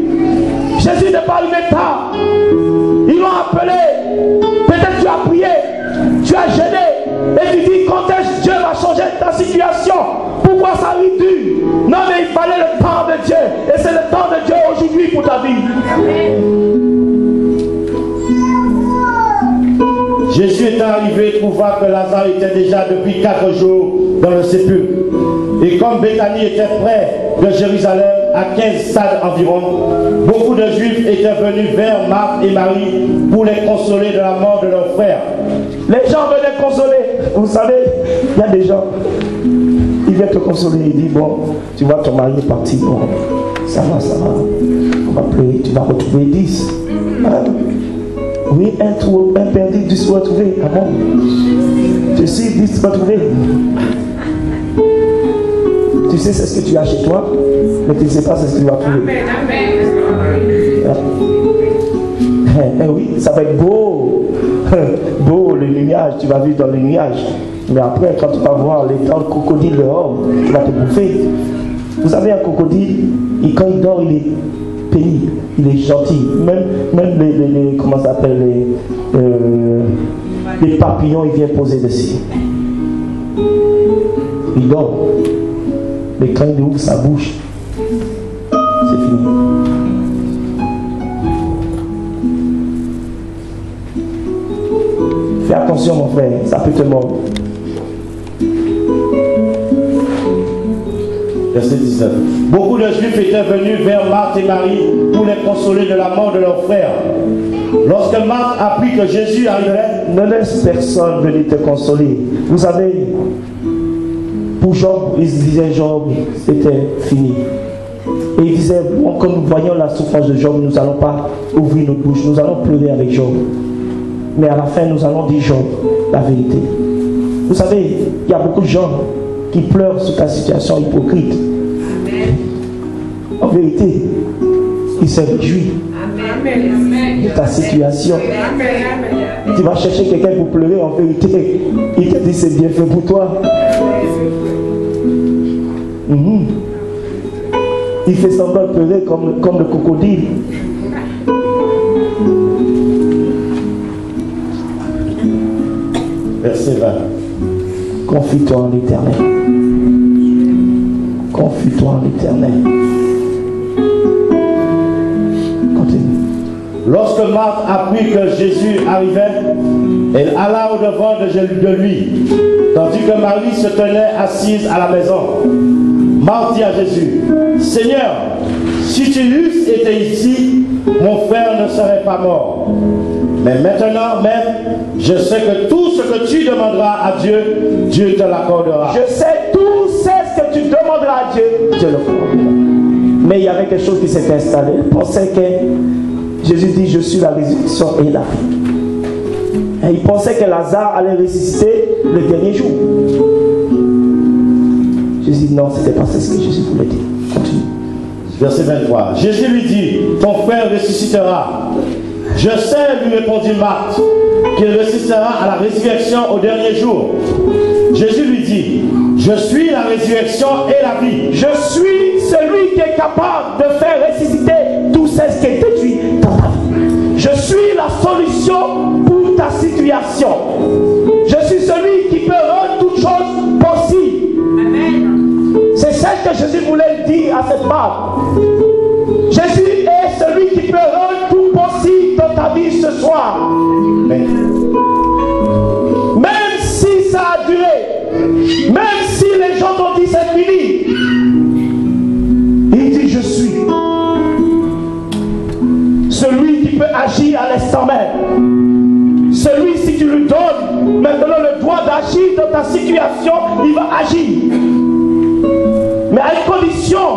Jésus n'est pas arrivé tard. Ils l'ont appelé. Peut-être tu as prié, tu as gêné, et tu dis quand est-ce que Dieu va changer ta situation? Pourquoi ça arrive dur? Non, mais il fallait le temps de Dieu, et c'est le temps de Dieu aujourd'hui pour ta vie. Jésus est arrivé et trouva que Lazare était déjà depuis 4 jours dans le sépulcre. Et comme Béthanie était près de Jérusalem, à 15 stades environ, beaucoup de Juifs étaient venus vers Marthe et Marie pour les consoler de la mort de leur frère. Les gens venaient consoler. Vous savez, il y a des gens, ils viennent te consoler. Ils disent, bon, tu vois, ton mari est parti. Bon, ça va. On va pleurer, tu vas retrouver 10. Oui, un perdu, 10 retrouvés. Ah bon? Tu sais, 10 retrouvés. Tu sais, c'est ce que tu as chez toi, mais tu ne sais pas ce que tu vas trouver. Oui, ça va être beau. Beau, le nuage, tu vas vivre dans le nuage. Mais après, quand tu vas voir les dents de crocodile dehors, tu vas te bouffer. Vous savez, un crocodile, quand il dort, il est pénible, il est gentil. Même les comment ça s'appelle, les papillons, ils viennent poser dessus. Il dort. Mais quand il ouvre sa bouche, c'est fini. Fais attention mon frère, ça peut te mordre. Verset 19. Beaucoup de Juifs étaient venus vers Marthe et Marie pour les consoler de la mort de leur frère. Lorsque Marthe apprit que Jésus arrivait, ne laisse personne venir te consoler. Vous savez, pour Job, il disait Job, c'était fini. Et il disait, bon, quand nous voyons la souffrance de Job, nous n'allons pas ouvrir notre bouche, nous allons pleurer avec Job. Mais à la fin, nous allons dire Job, la vérité. Vous savez, il y a beaucoup de gens qui pleurent sur ta situation hypocrite. En vérité, ils se réjouissent de ta situation. Tu vas chercher quelqu'un pour pleurer, en vérité, il te dit c'est bien fait pour toi. Il fait semblant de pleurer comme le crocodile. Verset 20. Confie-toi en l'Éternel. Confie-toi en l'Éternel. Continue. Lorsque Marthe apprit que Jésus arrivait, elle alla au-devant de lui, tandis que Marie se tenait assise à la maison. Marthe dit à Jésus, Seigneur, si tu eusses été ici, mon frère ne serait pas mort. Mais maintenant même, je sais que tout ce que tu demanderas à Dieu, Dieu te l'accordera. Je sais tout ce que tu demanderas à Dieu, Dieu le fera. Mais il y avait quelque chose qui s'était installé. Il pensait que Jésus dit, je suis la résurrection et la vie. Et il pensait que Lazare allait ressusciter le dernier jour. Jésus dit, non, ce n'était pas ce que Jésus voulait dire. Continue. Verset 23. Jésus lui dit, ton frère ressuscitera. Je sais, lui répondit Marthe, qu'il ressuscitera à la résurrection au dernier jour. Jésus lui dit, je suis la résurrection et la vie. Je suis celui qui est capable de faire ressusciter tout ce qui est détruit dans ta vie. Je suis la solution pour ta situation. Je suis celui qui peut rendre toutes choses possibles. C'est ce que Jésus voulait dire à cette femme. Jésus est celui qui peut rendre tout possible dans ta vie ce soir. Même si ça a duré, même si les gens t'ont dit c'est fini, il dit je suis celui qui peut agir à l'instant même. Celui, si tu lui donnes maintenant le droit d'agir dans ta situation, il va agir. Mais à une condition,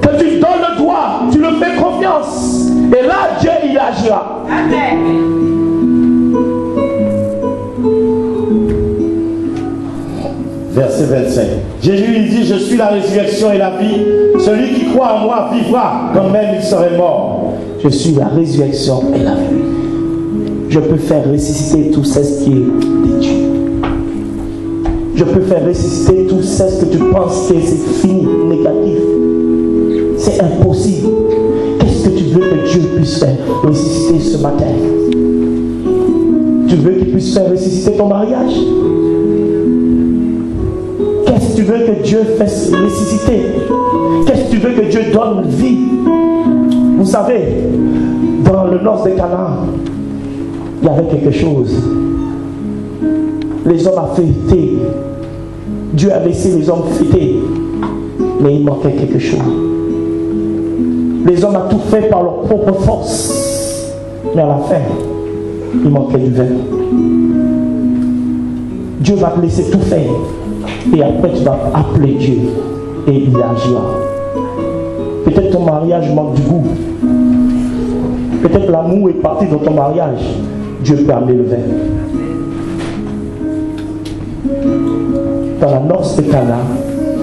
que tu donnes le droit, tu le fais confiance. Et là, Dieu, il agira. Amen. Verset 25. Jésus lui dit, je suis la résurrection et la vie. Celui qui croit en moi vivra, quand même il serait mort. Je suis la résurrection et la vie. Je peux faire ressusciter tout ce qui est détruit. je peux faire ressusciter tout ce que tu penses que c'est fini, négatif. C'est impossible. Qu'est-ce que tu veux que Dieu puisse faire ressusciter ce matin? Tu veux qu'il puisse faire ressusciter ton mariage? Qu'est-ce que tu veux que Dieu fasse ressusciter? Qu'est-ce que tu veux que Dieu donne vie? Vous savez, dans le nord de Canaan, il y avait quelque chose. Les hommes ont fêté. Dieu a laissé les hommes fêter. Mais il manquait quelque chose. Les hommes ont tout fait par leur propre force. Mais à la fin, il manquait du vin. Dieu va te laisser tout faire. Et après, tu vas appeler Dieu. Et il agira. Peut-être ton mariage manque du goût. Peut-être l'amour est parti dans ton mariage. Dieu peut amener le vin. Dans la noce de Cana,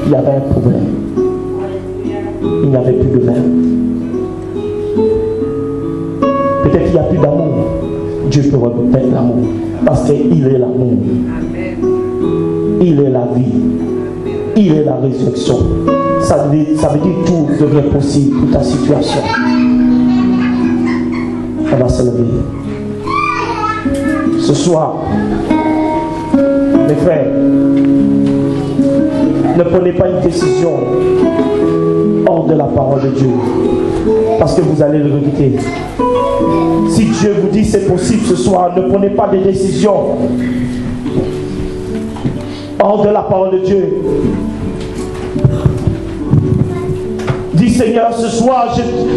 il y avait un problème. Il n'y avait plus de vin. Peut-être qu'il n'y a plus d'amour. Dieu peut remettre l'amour. Parce qu'il est l'amour. Il est la vie. Il est la résurrection. Ça veut dire que tout devient possible pour ta situation. On va se lever. Ce soir, mes frères, ne prenez pas une décision hors de la parole de Dieu. Parce que vous allez le regretter. Si Dieu vous dit c'est possible ce soir, ne prenez pas des décisions hors de la parole de Dieu. Dis Seigneur, ce soir,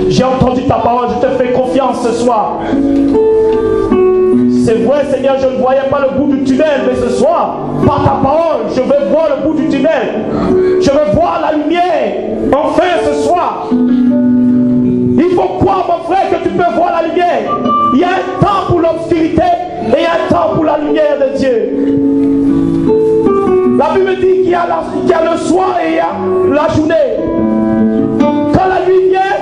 j'ai entendu ta parole, je te fais confiance ce soir. C'est vrai Seigneur, je ne voyais pas le bout du tunnel, mais ce soir, par ta parole, je veux voir le bout du tunnel. Je veux voir la lumière. Enfin ce soir. Il faut croire mon frère que tu peux voir la lumière. Il y a un temps pour l'obscurité et il y a un temps pour la lumière de Dieu. La Bible dit qu'il y a le soir et il y a la journée. Quand la nuit vient,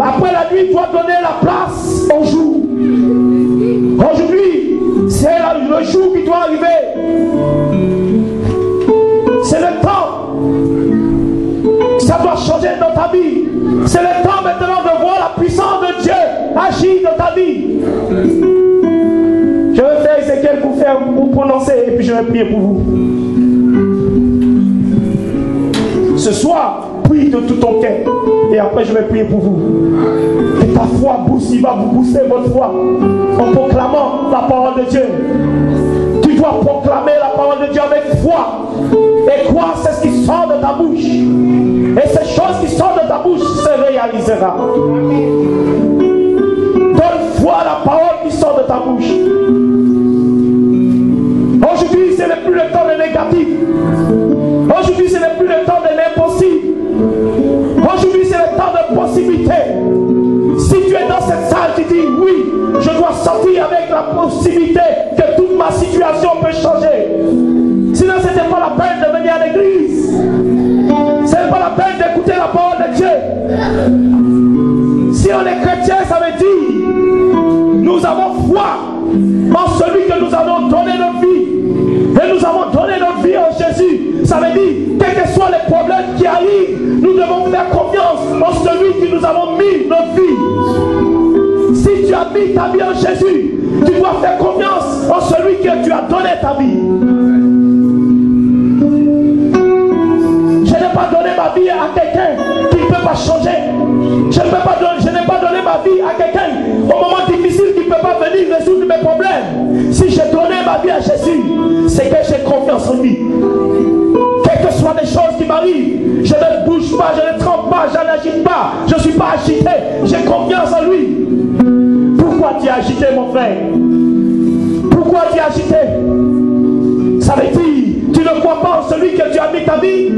après la nuit, il doit donner la place au jour. Aujourd'hui, c'est le jour qui doit arriver. C'est le temps. Ça doit changer dans ta vie. C'est le temps maintenant de voir la puissance de Dieu agir dans ta vie. Je vais faire Ézéchiel pour prononcer et puis je vais prier pour vous. Ce soir, prie de tout ton cœur et après je vais prier pour vous. Que ta foi booste, il va vous booster votre foi en proclamant la parole de Dieu. Tu dois proclamer la parole de Dieu avec foi. Et croire c'est ce qui sort de ta bouche. Et ces choses qui sortent de ta bouche se réalisera. Donne foi à la parole qui sort de ta bouche. Aujourd'hui, ce n'est plus le temps de négatif. Aujourd'hui, ce n'est plus le temps de l'impossible. Aujourd'hui, c'est le temps de possibilité. Si tu es dans cette salle, tu dis oui, je dois sortir avec la possibilité que toute ma situation peut changer. Sinon, ce n'était pas la peine de venir à l'église. Ce n'est pas la peine d'écouter la parole de Dieu. Si on est chrétien, ça veut dire nous avons foi en celui que nous avons donné notre vie. Et nous avons donné notre vie en Jésus. Ça veut dire, quels que soient les problèmes qui arrivent, nous devons faire confiance en celui qui nous avons mis notre vie. Si tu as mis ta vie en Jésus, tu dois faire confiance en celui que tu as donné ta vie. Je n'ai pas donné ma vie à quelqu'un qui ne peut pas changer. Je n'ai pas donné ma vie à quelqu'un au moment difficile qui ne peut pas venir résoudre mes problèmes. Si j'ai donné ma vie à Jésus, c'est que j'ai confiance en lui. Quelles que soient les choses qui m'arrivent, je ne bouge pas, je ne tremble pas, je n'agite pas, je ne suis pas agité, j'ai confiance en lui. Pourquoi tu es agité, mon frère? Pourquoi tu es agité? Ça veut dire, tu ne crois pas en celui que tu as mis ta vie?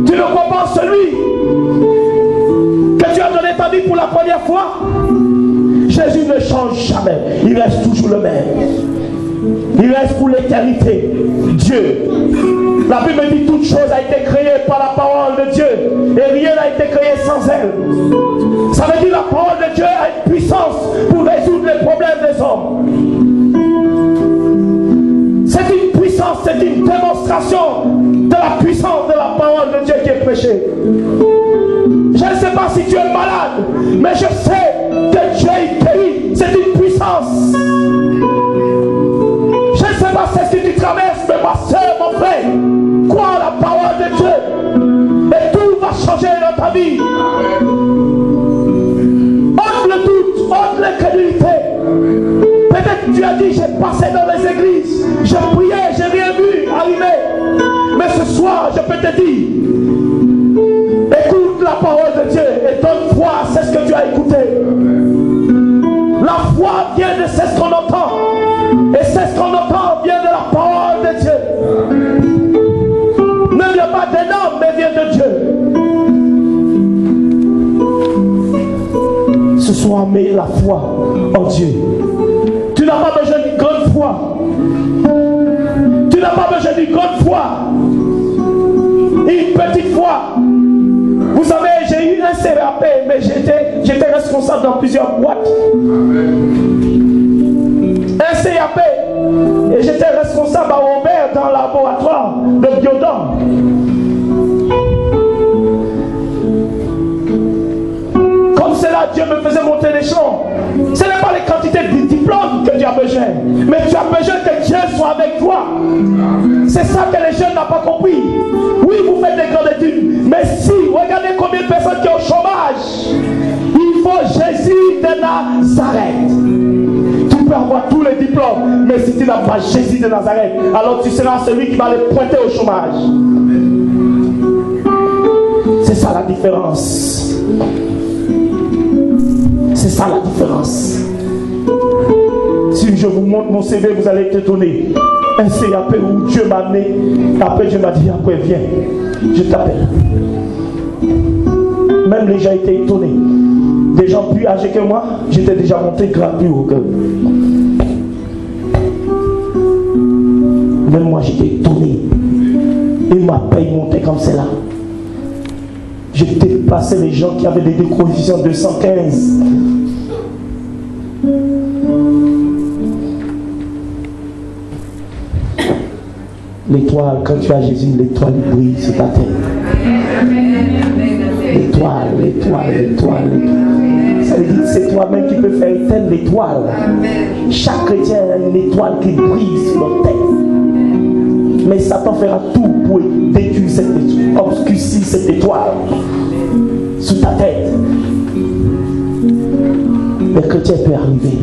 Tu ne crois pas en celui que tu as donné ta vie pour la première fois? Jésus ne change jamais, il reste toujours le même. Il reste pour l'éternité. Dieu. La Bible dit toute chose a été créée par la parole de Dieu. Et rien n'a été créé sans elle. Ça veut dire la parole de Dieu a une puissance pour résoudre les problèmes des hommes. C'est une puissance démonstration de la puissance de la parole de Dieu qui est prêchée. Je ne sais pas si tu es malade, mais je sais que Dieu est guéri. C'est une puissance. Je ne sais pas ce que tu traverses, mais ma soeur, mon frère, crois la parole de Dieu et tout va changer dans ta vie. Ôte le doute, ôte l'incrédulité. Peut-être que tu as dit, j'ai passé dans les églises, j'ai prié, j'ai rien vu arriver. Mais ce soir, je peux te dire, écoute la parole de Dieu et donne foi, c'est ce que tu as écouté. La foi vient de ce qu'on entend. Et c'est ce qu'on entend vient de la parole de Dieu. Ne vient pas d'un homme, mais vient de Dieu. Ce soir, mets la foi en Dieu. Tu n'as pas besoin d'une grande foi. Tu n'as pas besoin d'une grande foi. Une petite foi. Vous savez, j'ai eu un CAP, mais j'étais responsable dans plusieurs boîtes. Un CAP. Et j'étais responsable à Robert dans le laboratoire de Biodome. Comme cela, Dieu me faisait monter l'échelon. Ce n'est pas les quantités de diplômes que tu as besoin, mais tu as besoin que Dieu soit avec toi. C'est ça que les jeunes n'ont pas compris. Oui, vous faites des grandes études, mais si, regardez combien de personnes qui sont au chômage. Il faut Jésus de Nazareth. Tu peux avoir tous les diplômes, mais si tu n'as pas Jésus de Nazareth, alors tu seras celui qui va les pointer au chômage. C'est ça la différence. C'est ça la différence. Si je vous montre mon CV, vous allez être étonné. Un CAP où Dieu m'a amené. Après Dieu m'a dit, après viens, je t'appelle. Même les gens étaient étonnés. Des gens plus âgés que moi, j'étais déjà monté gratuit au cœur. Même moi j'étais étonné. Et ma paye montait comme celle-là. J'ai dépassé les gens qui avaient des coefficients de 115. L'étoile, quand tu as Jésus, l'étoile brille sur ta tête. L'étoile. Ça veut dire que c'est toi-même qui peux faire éteindre l'étoile. Chaque chrétien a une étoile qui brille sur leur tête. Mais Satan fera tout pour détruire cette étoile, obscurcir cette étoile sur ta tête. Le chrétien peut arriver.